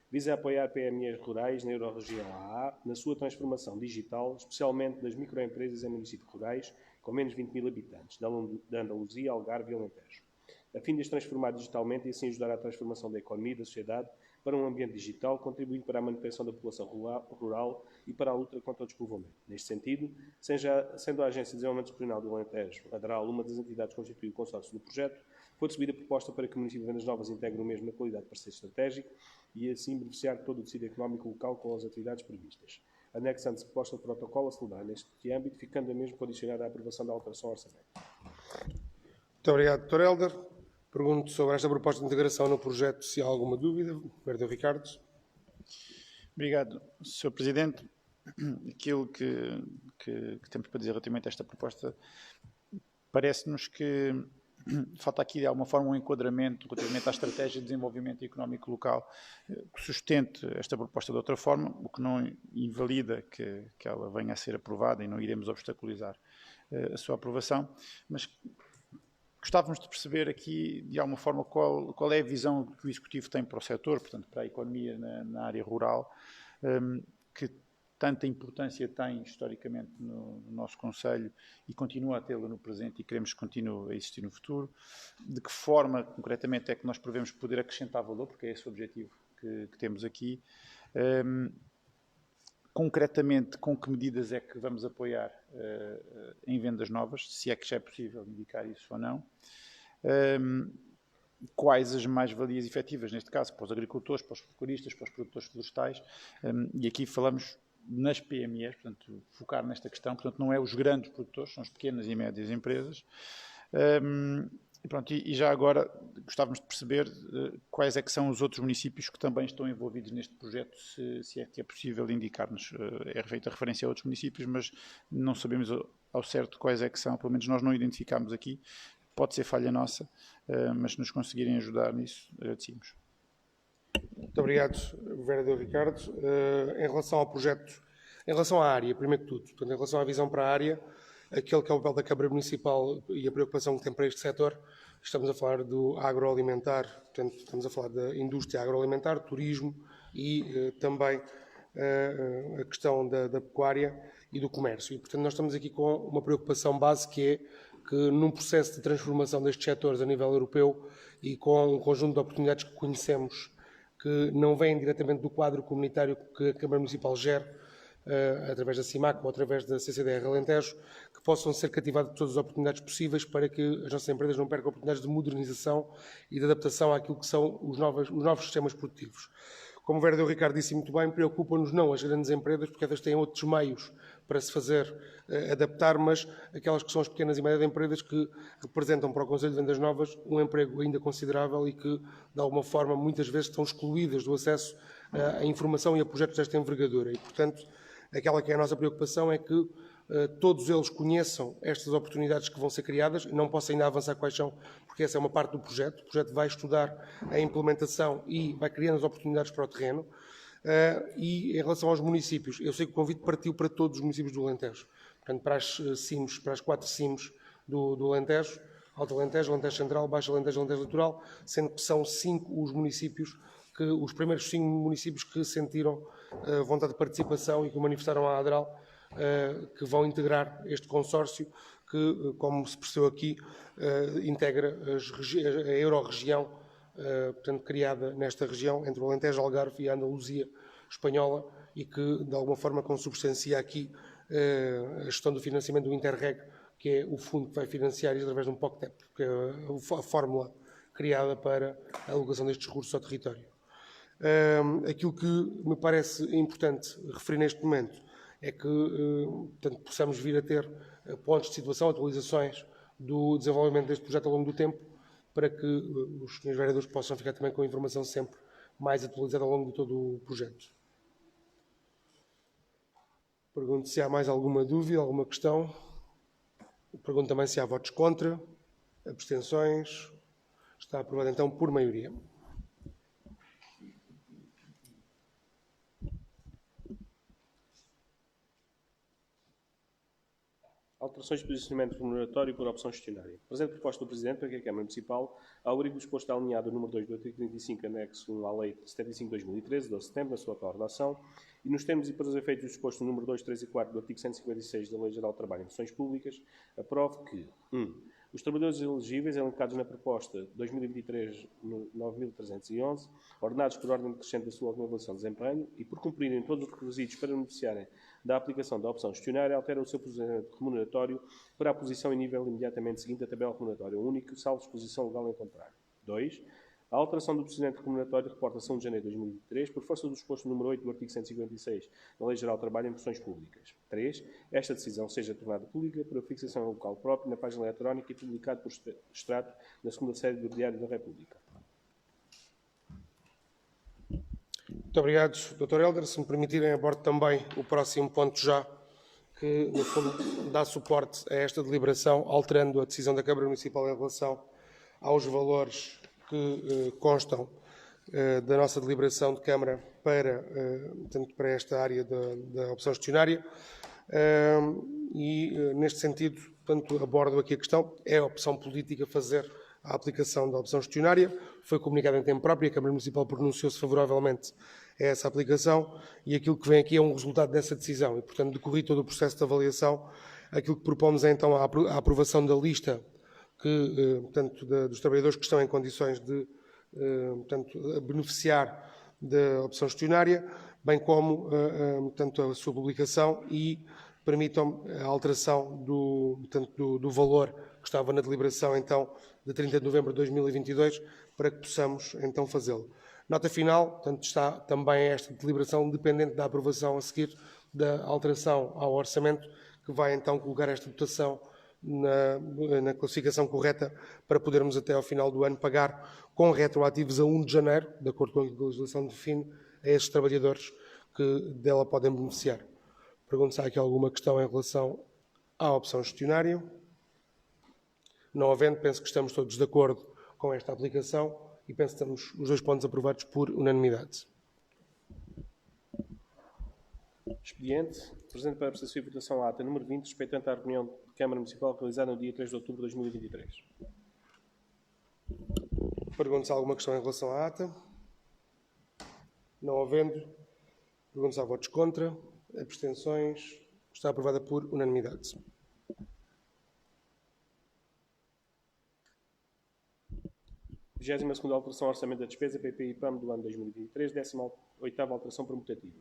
visa apoiar PMEs rurais na Eurorregião AA na sua transformação digital, especialmente das microempresas em municípios rurais com menos de 20 mil habitantes, da Andaluzia, Algarve e Alentejo, a fim de as transformar digitalmente e assim ajudar à transformação da economia e da sociedade para um ambiente digital, contribuindo para a manutenção da população rural e para a luta contra o despovoamento. Neste sentido, sendo a Agência de Desenvolvimento Regional do Alentejo, ADRAL, uma das entidades que constitui o consórcio do projeto, foi recebida a proposta para que o município de Vendas Novas integre o mesmo na qualidade de parceiro estratégico e assim beneficiar todo o tecido económico local com as atividades previstas. Anexando-se proposta de protocolo a celebrar neste âmbito, ficando a mesmo condicionada à aprovação da alteração orçamental. Muito Muito obrigado, Dr. Helder. Pergunto sobre esta proposta de integração no projeto se há alguma dúvida. Vereador Ricardo. Obrigado, Sr. Presidente. Aquilo que temos para dizer relativamente a esta proposta, parece-nos que falta aqui de alguma forma um enquadramento relativamente à estratégia de desenvolvimento económico local que sustente esta proposta de outra forma, o que não invalida que ela venha a ser aprovada e não iremos obstaculizar a sua aprovação, mas gostávamos de perceber aqui, de alguma forma, qual é a visão que o Executivo tem para o setor, portanto, para a economia na área rural, que tanta importância tem historicamente no nosso Conselho e continua a tê-la no presente e queremos que continue a existir no futuro. De que forma, concretamente, é que nós prevemos poder acrescentar valor, porque é esse o objetivo que temos aqui. Concretamente, com que medidas é que vamos apoiar em vendas novas, se é que já é possível indicar isso ou não. Quais as mais-valias efetivas, neste caso, para os agricultores, para os pecuaristas, para os produtores florestais, e aqui falamos nas PMEs, portanto, focar nesta questão, portanto, não é os grandes produtores, são as pequenas e médias empresas. E, pronto, e já agora gostávamos de perceber quais é que são os outros municípios que também estão envolvidos neste projeto, se é que é possível indicar-nos. É feita referência a outros municípios, mas não sabemos ao certo quais é que são, pelo menos nós não identificámos aqui. Pode ser falha nossa, mas se nos conseguirem ajudar nisso, agradecemos. Muito obrigado, vereador Ricardo. Em relação ao projeto, em relação à área, primeiro que tudo, portanto, em relação à visão para a área, aquele que é o papel da Câmara Municipal e a preocupação que tem para este setor, estamos a falar do agroalimentar, portanto, estamos a falar da indústria agroalimentar, turismo e também a questão da pecuária e do comércio. E, portanto, nós estamos aqui com uma preocupação base que é que num processo de transformação destes setores a nível europeu e com um conjunto de oportunidades que conhecemos que não vêm diretamente do quadro comunitário que a Câmara Municipal gera, através da CIMAC ou através da CCDR Alentejo, que possam ser cativadas todas as oportunidades possíveis para que as nossas empresas não percam oportunidades de modernização e de adaptação àquilo que são os novos sistemas produtivos. Como o vereador Ricardo disse muito bem, preocupam-nos não as grandes empresas, porque elas têm outros meios para se fazer adaptar, mas aquelas que são as pequenas e médias empresas que representam para o Conselho de Vendas Novas um emprego ainda considerável e que, de alguma forma, muitas vezes estão excluídas do acesso à informação e a projetos desta envergadura. E, portanto, aquela que é a nossa preocupação é que todos eles conheçam estas oportunidades que vão ser criadas. Não posso ainda avançar quais são, porque essa é uma parte do projeto. O projeto vai estudar a implementação e vai criando as oportunidades para o terreno. E em relação aos municípios, eu sei que o convite partiu para todos os municípios do Alentejo. Portanto, para as 4 CIMs do Alentejo, Alto Alentejo, Alentejo Central, Baixo Alentejo, Alentejo Litoral, sendo que são 5 os municípios, os primeiros 5 municípios que sentiram vontade de participação e que manifestaram à ADRAL que vão integrar este consórcio que, como se percebeu aqui, integra a Euro-região, portanto, criada nesta região, entre o Alentejo, Algarve e a Andaluzia espanhola, e que, de alguma forma, consubstancia aqui a gestão do financiamento do Interreg, que é o fundo que vai financiar isso através de um POCTEP, que é a fórmula criada para a alocação destes recursos ao território. Aquilo que me parece importante referir neste momento é que portanto, possamos vir a ter pontos de situação, atualizações do desenvolvimento deste projeto ao longo do tempo, para que os senhores vereadores possam ficar também com a informação sempre mais atualizada ao longo de todo o projeto. Pergunto se há mais alguma dúvida, alguma questão. Pergunto também se há votos contra, abstenções. Está aprovado então por maioria. Alterações de posicionamento remuneratório por opção gestionária. Presente proposta do Presidente para que a Câmara Municipal, ao abrigo disposto alinhado número 2 do artigo 35, anexo 1 à Lei 75/2013, 12 de setembro, na sua coordenação, e nos termos e para os efeitos disposto no número 2, 3 e 4 do artigo 156 da Lei Geral do Trabalho e Funções Públicas, aprove que 1. Os trabalhadores elegíveis, elencados na proposta 2023-9311, ordenados por ordem decrescente da sua avaliação de desempenho e por cumprirem todos os requisitos para beneficiarem da aplicação da opção gestionária, alteram o seu posicionamento remuneratório para a posição e nível imediatamente seguinte à tabela remuneratória única, salvo exposição legal em contrário. 2. A alteração do procedimento remuneratório reporta-se a 1 de janeiro de 2023, por força do disposto número 8 do artigo 156 da Lei Geral do Trabalho em Funções Públicas. 3. Esta decisão seja tornada pública por fixação em local próprio na página eletrónica e publicado por extrato na segunda série do Diário da República. Muito obrigado, Dr. Helder. Se me permitirem, abordo também o próximo ponto já, que, no fundo, dá suporte a esta deliberação, alterando a decisão da Câmara Municipal em relação aos valores que constam da nossa deliberação de Câmara portanto, para esta área da opção gestionária. Neste sentido, portanto, abordo aqui a questão, é a opção política fazer a aplicação da opção gestionária. Foi comunicado em tempo próprio, a Câmara Municipal pronunciou-se favoravelmente a essa aplicação e aquilo que vem aqui é um resultado dessa decisão e, portanto, decorrido todo o processo de avaliação, aquilo que propomos é então a aprovação da lista portanto, dos trabalhadores que estão em condições de portanto, beneficiar da opção gestionária, bem como portanto, a sua publicação e permitam a alteração do valor que estava na deliberação então de 30 de novembro de 2022 para que possamos então fazê-lo. Nota final, portanto, está também esta deliberação dependente da aprovação a seguir da alteração ao orçamento que vai então colocar esta dotação na classificação correta para podermos até ao final do ano pagar com retroativos a 1 de janeiro, de acordo com a legislação define, a estes trabalhadores que dela podem beneficiar. Pergunto se há aqui alguma questão em relação à opção gestionária. Não havendo, penso que estamos todos de acordo com esta aplicação e penso que estamos os dois pontos aprovados por unanimidade. Expediente. Presente para apreciação e votação a ata número 20, respeitante à reunião de Câmara Municipal realizada no dia 3 de outubro de 2023. Pergunto se há alguma questão em relação à ata. Não havendo, pergunto se há votos contra, abstenções. Está aprovada por unanimidade. Vigésima segunda alteração ao orçamento da despesa PPI-PAM do ano 2023, 18ª alteração permutativa.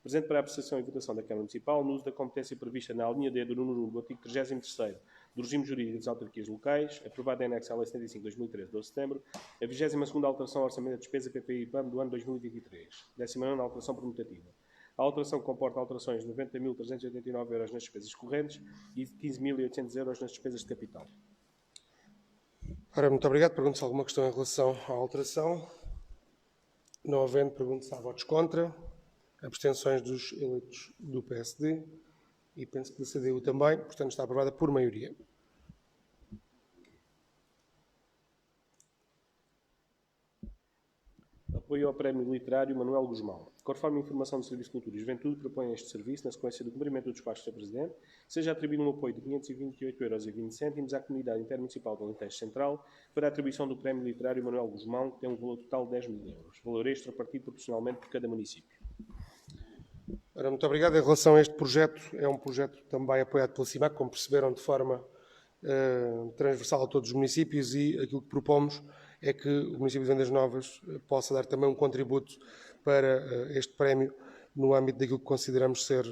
Presente para a apreciação e votação da Câmara Municipal, no uso da competência prevista na alínea D do número 1 do artigo 33º do regime jurídico das autarquias locais, aprovada em anexo à Lei 75/2013, 12 de setembro, a 22ª alteração ao orçamento da despesa PPI-PAM do ano 2023, 19ª alteração permutativa. A alteração comporta alterações de 90.389 euros nas despesas correntes e de 15.800 euros nas despesas de capital. Ora, muito obrigado. Pergunto se há alguma questão em relação à alteração. Não havendo, pergunto se há votos contra. Abstenções dos eleitos do PSD e penso que da CDU também, portanto está aprovada por maioria. Apoio ao Prémio Literário Manuel Guzmão. Conforme a informação do Serviço de Cultura e Juventude, propõe este serviço, na sequência do cumprimento do despacho do Sr. Presidente, seja atribuído um apoio de 528,20 € à Comunidade Intermunicipal do Alentejo Central para a atribuição do Prémio Literário Manuel Guzmão, que tem um valor total de 10.000 €, valor extra partido proporcionalmente por cada município. Ora, muito obrigado. Em relação a este projeto, é um projeto também apoiado pela CIMAC, como perceberam, de forma transversal a todos os municípios e aquilo que propomos é que o município de Vendas Novas possa dar também um contributo para este prémio no âmbito daquilo que consideramos ser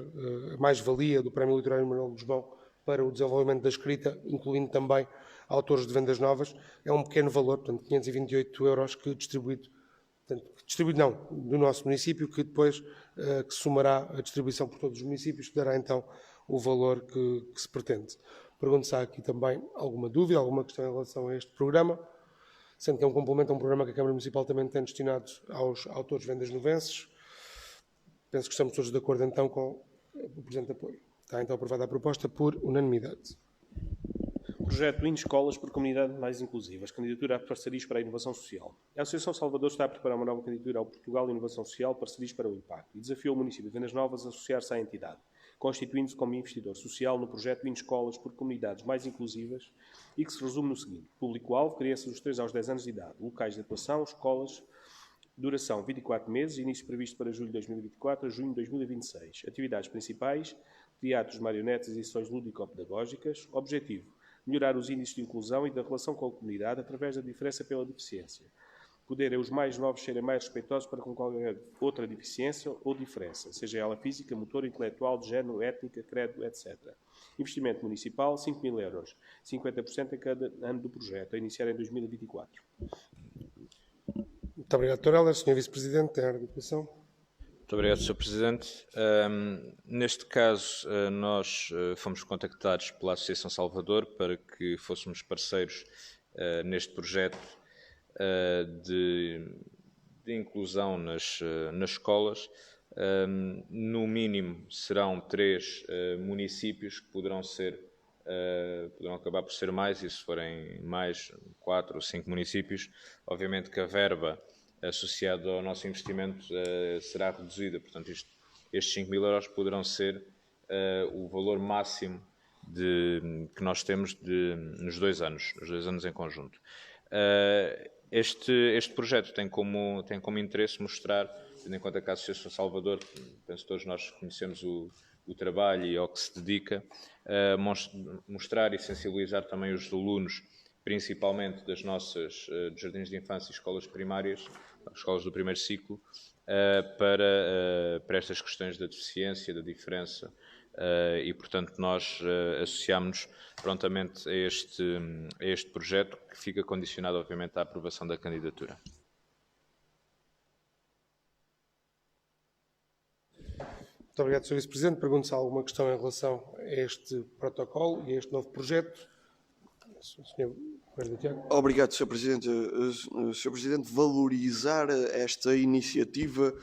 a mais-valia do Prémio Literário Manuel Guzmão para o desenvolvimento da escrita, incluindo também autores de Vendas Novas. É um pequeno valor, portanto, 528 € que distribuído não, do nosso município, que depois que somará a distribuição por todos os municípios, que dará então o valor que se pretende. Pergunto se há aqui também alguma dúvida, alguma questão em relação a este programa, sendo que é um complemento a um programa que a Câmara Municipal também tem destinado aos autores vendas novenses. Penso que estamos todos de acordo então com o presente apoio. Está então aprovada a proposta por unanimidade. Projeto Escolas por Comunidade Mais Inclusivas. Candidatura a parcerias para a inovação social. A Associação Salvador está a preparar uma nova candidatura ao Portugal Inovação Social, parcerias para o impacto, e desafiou o município de Vendas Novas a associar-se à entidade, constituindo-se como investidor social no projeto Escolas por Comunidades Mais Inclusivas e que se resume no seguinte. Público-alvo, crianças dos 3 aos 10 anos de idade. Locais de atuação, escolas, duração 24 meses, início previsto para julho de 2024 a junho de 2026. Atividades principais, teatros, marionetas e sessões lúdico-pedagógicas. Objetivo, melhorar os índices de inclusão e da relação com a comunidade através da diferença pela deficiência. Poderem os mais novos serem mais respeitosos para com qualquer outra deficiência ou diferença, seja ela física, motor, intelectual, de género, étnica, credo, etc. Investimento municipal, 5.000 €, 50% em cada ano do projeto, a iniciar em 2024. Muito obrigado, Dr. Heller. Sr. Vice-Presidente, tem a ordem de votação. Muito obrigado, Sr. Presidente. Neste caso, nós fomos contactados pela Associação Salvador para que fôssemos parceiros neste projeto de inclusão nas escolas. No mínimo, serão 3 municípios que poderão acabar por ser mais, e se forem mais 4 ou 5 municípios, obviamente que a verba associada ao nosso investimento será reduzida. Portanto, estes 5.000 euros poderão ser o valor máximo que nós temos nos 2 anos em conjunto. Este projeto tem como interesse mostrar, tendo em conta que a Associação Salvador, penso que todos nós conhecemos o trabalho e ao que se dedica, mostrar e sensibilizar também os alunos, principalmente dos jardins de infância e escolas primárias, escolas do primeiro ciclo, para estas questões da deficiência, da diferença, e, portanto, nós associámos-nos prontamente a este projeto, que fica condicionado, obviamente, à aprovação da candidatura. Muito obrigado, Sr. Vice-Presidente. Pergunto se há alguma questão em relação a este protocolo e a este novo projeto. Sr. Vereador Tiago. Obrigado, Sr. Presidente. Sr. Presidente, valorizar esta iniciativa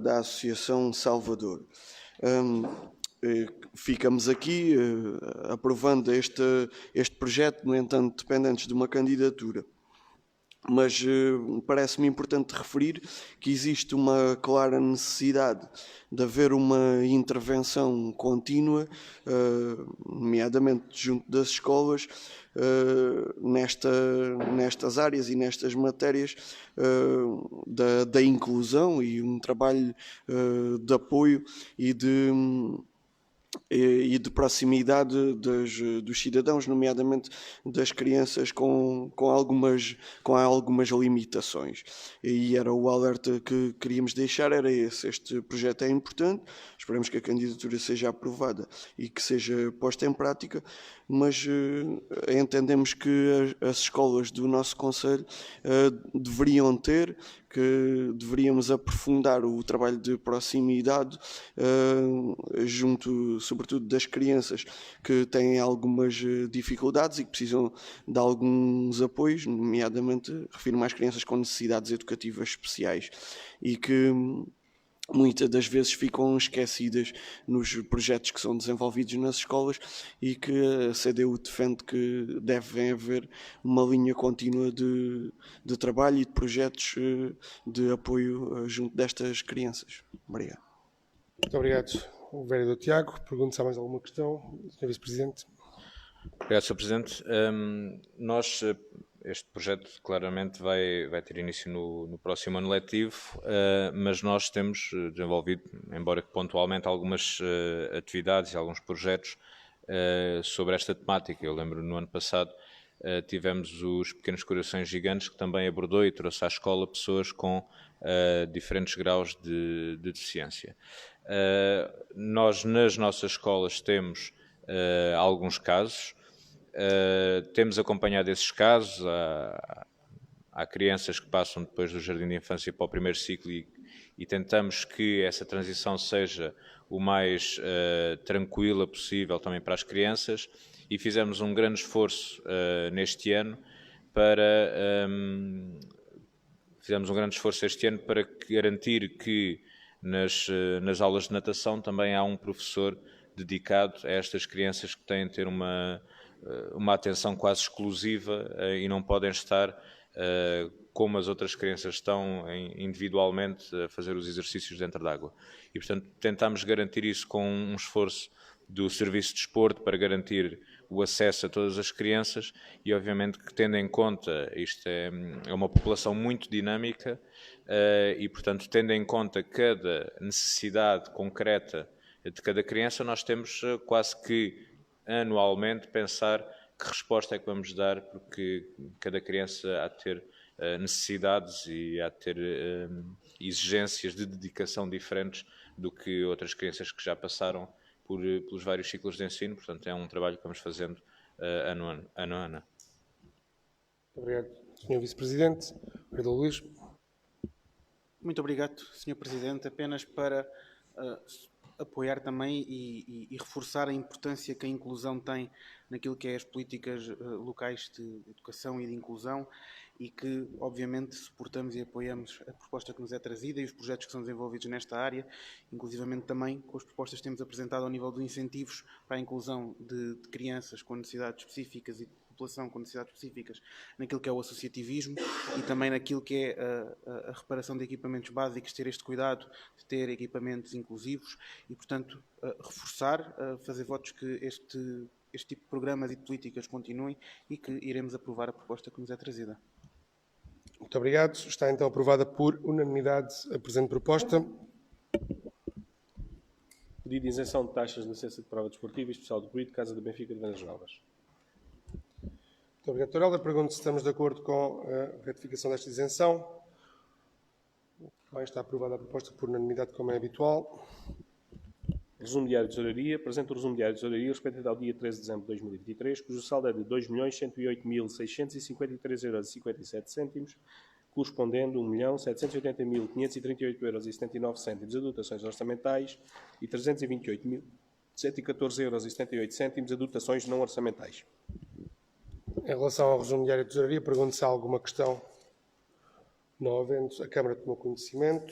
da Associação Salvador. Ficamos aqui aprovando este projeto, no entanto, dependentes de uma candidatura. Mas parece-me importante referir que existe uma clara necessidade de haver uma intervenção contínua, nomeadamente junto das escolas, nestas áreas e nestas matérias da inclusão, e um trabalho de apoio e de proximidade dos cidadãos, nomeadamente das crianças com algumas limitações. E era o alerta que queríamos deixar, era esse. Este projeto é importante, esperamos que a candidatura seja aprovada e que seja posta em prática, mas entendemos que as escolas do nosso concelho deveriam que deveríamos aprofundar o trabalho de proximidade junto, sobretudo, das crianças que têm algumas dificuldades e que precisam de alguns apoios, nomeadamente, refiro-me às crianças com necessidades educativas especiais e que muitas das vezes ficam esquecidas nos projetos que são desenvolvidos nas escolas, e que a CDU defende que deve haver uma linha contínua de trabalho e de projetos de apoio junto destas crianças. Obrigado. Muito obrigado, Vereador Tiago. Pergunto se há mais alguma questão. Sr. Vice-Presidente. Obrigado, Sr. Presidente. Este projeto claramente vai ter início no próximo ano letivo, mas nós temos desenvolvido, embora que pontualmente, algumas atividades e alguns projetos sobre esta temática. Eu lembro, no ano passado, tivemos os Pequenos Corações Gigantes, que também abordou e trouxe à escola pessoas com diferentes graus de deficiência. Nós, nas nossas escolas, temos alguns casos. Temos acompanhado esses casos. Há crianças que passam depois do jardim de infância para o primeiro ciclo e tentamos que essa transição seja o mais tranquila possível também para as crianças, e fizemos um grande esforço neste ano para garantir que nas aulas de natação também há um professor dedicado a estas crianças que têm de ter uma atenção quase exclusiva e não podem estar como as outras crianças estão individualmente a fazer os exercícios dentro d'água. E, portanto, tentámos garantir isso com um esforço do Serviço de Desporto para garantir o acesso a todas as crianças e, obviamente, que, tendo em conta, isto é uma população muito dinâmica e, portanto, tendo em conta cada necessidade concreta de cada criança, nós temos quase que anualmente pensar que resposta é que vamos dar, porque cada criança há de ter necessidades e há de ter exigências de dedicação diferentes do que outras crianças que já passaram pelos vários ciclos de ensino. Portanto, é um trabalho que vamos fazendo ano a ano. Obrigado, Sr. Vice-Presidente. Vereador Luís. Muito obrigado, Sr. Presidente. Apenas para apoiar também e reforçar a importância que a inclusão tem naquilo que é as políticas locais de educação e de inclusão, e que, obviamente, suportamos e apoiamos a proposta que nos é trazida e os projetos que são desenvolvidos nesta área, inclusivamente também com as propostas que temos apresentado ao nível de incentivos para a inclusão de crianças com necessidades específicas e de população com necessidades específicas naquilo que é o associativismo e também naquilo que é a reparação de equipamentos básicos, ter este cuidado de ter equipamentos inclusivos e, portanto, reforçar, fazer votos que este tipo de programas e de políticas continuem e que iremos aprovar a proposta que nos é trazida. Muito obrigado. Está então aprovada por unanimidade a presente proposta. Pedido de isenção de taxas de licença de prova desportiva e especial de ruído, Casa da Benfica de Vendas Novas. Muito obrigado, Dr. Helder. Pergunto se estamos de acordo com a ratificação desta isenção. Bem, está aprovada a proposta por unanimidade, como é habitual. Resumo diário de tesouraria. Apresento o resumo diário de tesouraria respeitado ao dia 13 de dezembro de 2023, cujo saldo é de 2.108.653,57 €, correspondendo a 1.780.538,79 € a dotações orçamentais e 328.114,78 € a dotações não orçamentais. Em relação ao resumo diário de tesouraria, pergunto se há alguma questão. Não havendo, a Câmara tomou conhecimento.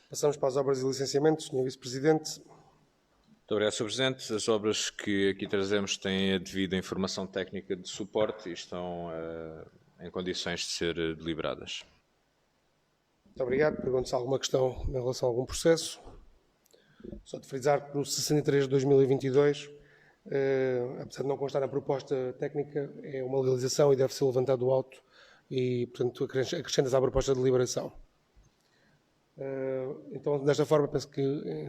Passamos para as obras e licenciamentos. Sr. Vice-Presidente. Muito obrigado, Sr. Presidente. As obras que aqui trazemos têm a devida informação técnica de suporte e estão em condições de ser deliberadas. Muito obrigado. Pergunto se há alguma questão em relação a algum processo. Só de frisar que no 63 de 2022, apesar de não constar na proposta técnica, é uma legalização e deve ser levantado do auto e, portanto, acrescentas à proposta de deliberação. Então, desta forma, penso que em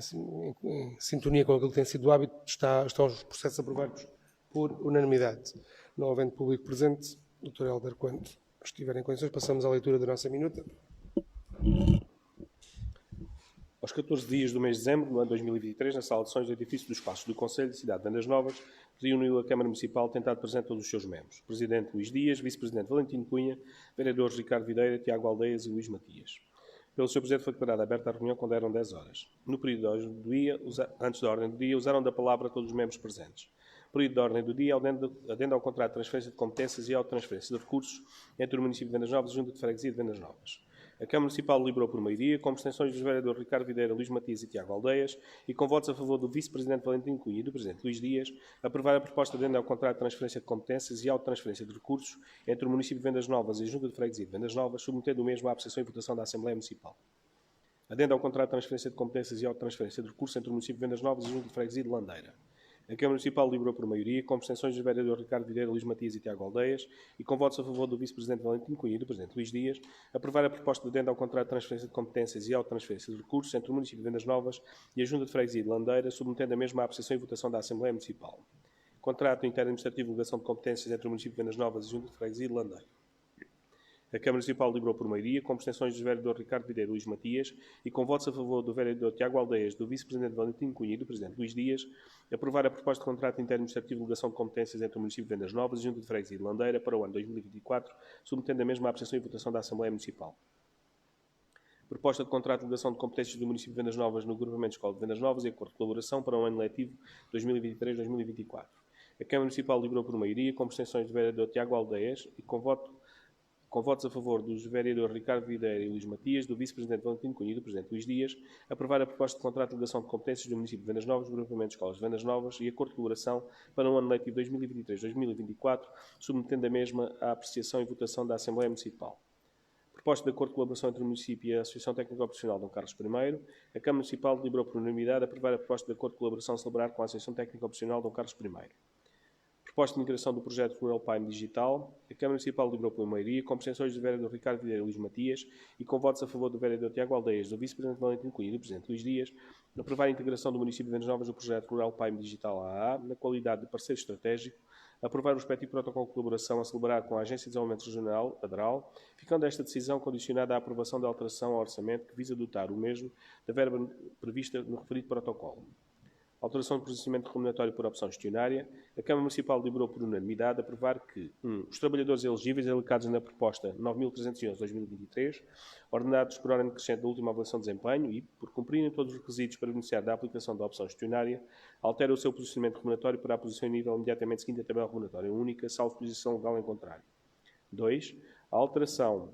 sintonia com aquilo que tem sido o hábito, estão os processos aprovados por unanimidade. Não havendo público presente, Dr. Helder, quando estiver em condições, passamos à leitura da nossa minuta. Aos 14 dias do mês de dezembro do ano 2023, na sala de sessões do edifício dos Passos do Conselho de Cidade de Vendas Novas, reuniu a Câmara Municipal tentado presente todos os seus membros. Presidente Luís Dias, Vice-Presidente Valentino Cunha, Vereadores Ricardo Videira, Tiago Aldeias e Luís Matias. Pelo Sr. Presidente foi declarada aberta a reunião quando eram 10 horas. No período do dia, antes da ordem do dia, usaram da palavra todos os membros presentes. O período da ordem do dia, adendo ao contrato de transferência de competências e à transferência de recursos entre o município de Vendas Novas e a Junta de Freguesia de Vendas Novas. A Câmara Municipal deliberou por meio-dia, com abstenções dos vereadores Ricardo Videira, Luís Matias e Tiago Aldeias, e com votos a favor do Vice-Presidente Valentino Cunha e do Presidente Luís Dias, aprovar a proposta adendo ao contrato de transferência de competências e à transferência de recursos entre o município de Vendas Novas e a Junta de Freguesia de Vendas Novas, submetendo o mesmo à apreciação e votação da Assembleia Municipal. Adendo ao contrato de transferência de competências e à transferência de recursos entre o município de Vendas Novas e a Junta de Freguesia de Landeira. A Câmara Municipal deliberou por maioria, com abstenções dos vereadores Ricardo Videira, Luís Matias e Tiago Aldeias, e com votos a favor do Vice-Presidente Valentino Cunha e do Presidente Luís Dias, aprovar a proposta de adendo ao contrato de transferência de competências e à transferência de recursos entre o município de Vendas Novas e a Junta de Freguesia de Landeira, submetendo a mesma à apreciação e votação da Assembleia Municipal. Contrato interadministrativo de delegação de competências entre o município de Vendas Novas e a Junta de Freguesia de Landeira. A Câmara Municipal deliberou por maioria, com abstenções dos vereadores Ricardo Videira e Luís Matias, e com votos a favor do vereador Tiago Aldeias, do Vice-Presidente Valentino Cunha e do Presidente Luís Dias, aprovar a proposta de contrato interadministrativo de delegação de competências entre o município de Vendas Novas e a Junta de Freguesia de Landeira para o ano 2024, submetendo a mesma à apreciação e votação da Assembleia Municipal. Proposta de contrato de delegação de competências do município de Vendas Novas no Grupamento de Escola de Vendas Novas e acordo de colaboração para o ano letivo 2023-2024. A Câmara Municipal deliberou por maioria, com abstenções do vereador Tiago Aldeias e com votos a favor dos vereadores Ricardo Videira e Luís Matias, do Vice-Presidente Valentino Cunha e do Presidente Luís Dias, aprovar a proposta de contrato de delegação de competências do município de Vendas Novas, do Grupamento de Escolas de Vendas Novas e acordo de colaboração para o ano letivo 2023-2024, submetendo a mesma à apreciação e votação da Assembleia Municipal. Proposta de acordo de colaboração entre o município e a Associação Técnica Operacional Dom Carlos I, a Câmara Municipal deliberou por unanimidade aprovar a proposta de acordo de colaboração a celebrar com a Associação Técnica Operacional Dom Carlos I. Proposta de migração do projeto Rural Prime Digital, a Câmara Municipal deliberou por maioria, com abstenções do vereador Ricardo Videira e Luís Matias e com votos a favor do vereador Tiago Aldeias, do Vice-Presidente Valentino Cunha e do Presidente Luís Dias, aprovar a integração do município de Vendas Novas no projeto Rural Prime Digital AA, na qualidade de parceiro estratégico, aprovar o respectivo protocolo de colaboração a celebrar com a Agência de Desenvolvimento Regional, ADRAL, ficando esta decisão condicionada à aprovação da alteração ao orçamento que visa dotar o mesmo da verba prevista no referido protocolo. Alteração de posicionamento remuneratório por opção gestionária. A Câmara Municipal deliberou por unanimidade aprovar que os trabalhadores elegíveis alocados na proposta 9.311-2023, ordenados por ordem decrescente da última avaliação de desempenho e, por cumprirem todos os requisitos para beneficiar da aplicação da opção gestionária, alteram o seu posicionamento remuneratório para a posição em nível imediatamente seguinte à tabela remuneratória única, salvo posição legal em contrário. 2. A alteração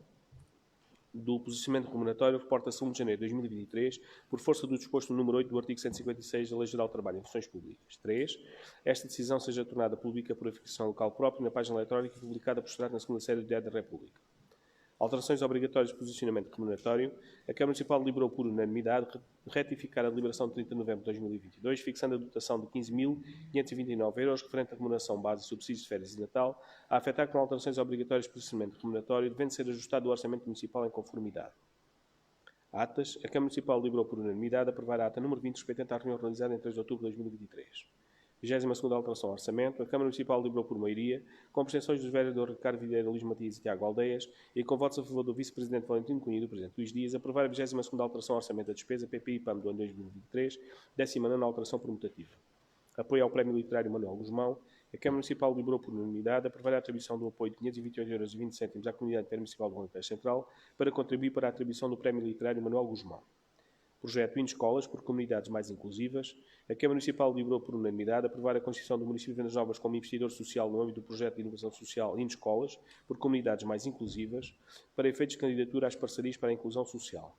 do posicionamento remuneratório reporta-se a 1 de janeiro de 2023, por força do disposto no número 8 do artigo 156 da Lei Geral do Trabalho em Funções Públicas. 3. Esta decisão seja tornada pública por verificação local própria na página eletrónica e publicada por na segunda série do Diário da República. Alterações obrigatórias de posicionamento remuneratório. A Câmara Municipal deliberou por unanimidade retificar a deliberação de 30 de novembro de 2022, fixando a dotação de 15.529 euros referente à remuneração base de subsídios de férias e Natal, a afetar com alterações obrigatórias de posicionamento remuneratório, devendo ser ajustado o Orçamento Municipal em conformidade. Atas. A Câmara Municipal deliberou por unanimidade aprovar a ata número 20, respeitante à reunião realizada em 3 de outubro de 2023. 22ª alteração ao orçamento. A Câmara Municipal deliberou por maioria, com abstenções dos vereadores Ricardo Videira, Luís Matias e Tiago Aldeias, e com votos a favor do Vice-Presidente Valentino Cunha e do Presidente Luís Dias, aprovar a 22ª alteração ao orçamento da despesa PPI-PAM do ano 2023, 19ª alteração promulgativa. Apoio ao Prémio Literário Manuel Guzmão. A Câmara Municipal deliberou por unanimidade aprovar a atribuição do apoio de 528,20 € à Comunidade Intermunicipal do Alentejo Central para contribuir para a atribuição do Prémio Literário Manuel Guzmão. Projeto InScolas por Comunidades Mais Inclusivas. A Câmara Municipal deliberou por unanimidade aprovar a constituição do município de Vendas Novas como investidor social no âmbito do projeto de inovação social InScolas por Comunidades Mais Inclusivas para efeitos de candidatura às parcerias para a inclusão social.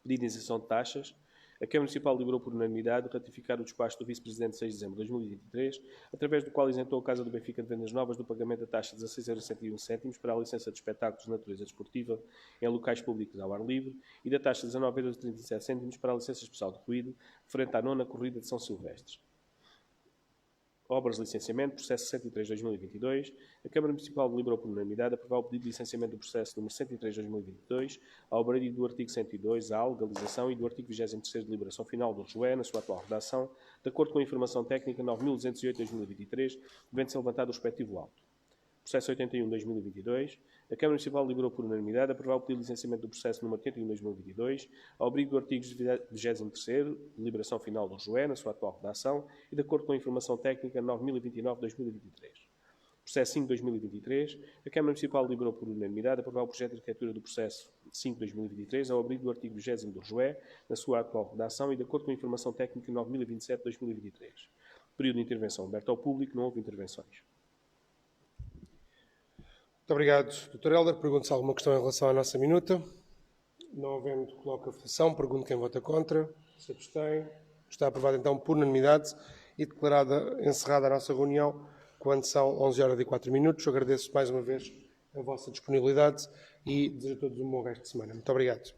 Pedido de isenção de taxas. A Câmara Municipal deliberou por unanimidade ratificar o despacho do Vice-Presidente de 6 de dezembro de 2023, através do qual isentou a Casa do Benfica de Vendas Novas do pagamento da taxa de 16,71 € para a licença de espetáculos de natureza desportiva em locais públicos ao ar livre e da taxa de 19,37 € para a licença especial de ruído, referente à 9ª corrida de São Silvestre. Obras de licenciamento, processo 63/2022. A Câmara Municipal deliberou por unanimidade aprovar o pedido de licenciamento do processo número 103/2022, ao abrigo do artigo 102, à legalização, e do artigo 23º de deliberação final do JUE, na sua atual redação, de acordo com a informação técnica 9208/2023, devendo ser levantado o respectivo auto. Processo 81/2022. A Câmara Municipal deliberou por unanimidade aprovar o pedido de licenciamento do processo número 81/2022, ao abrigo do artigo 23º, deliberação final do JUE, na sua atual redação, e de acordo com a informação técnica 9029/2023. Processo 5/2023. A Câmara Municipal deliberou por unanimidade aprovar o projeto de arquitetura do processo 5/2023, ao abrigo do artigo 20º do JUE, na sua atual redação, e de acordo com a informação técnica 9027/2023. Período de intervenção aberto ao público, não houve intervenções. Muito obrigado, Dr. Helder. Pergunto se há alguma questão em relação à nossa minuta. Não havendo, coloco a votação. Pergunto quem vota contra. Se abstém. Está aprovado então por unanimidade e declarada encerrada a nossa reunião quando são 11h04. Agradeço mais uma vez a vossa disponibilidade e desejo a todos um bom resto de semana. Muito obrigado.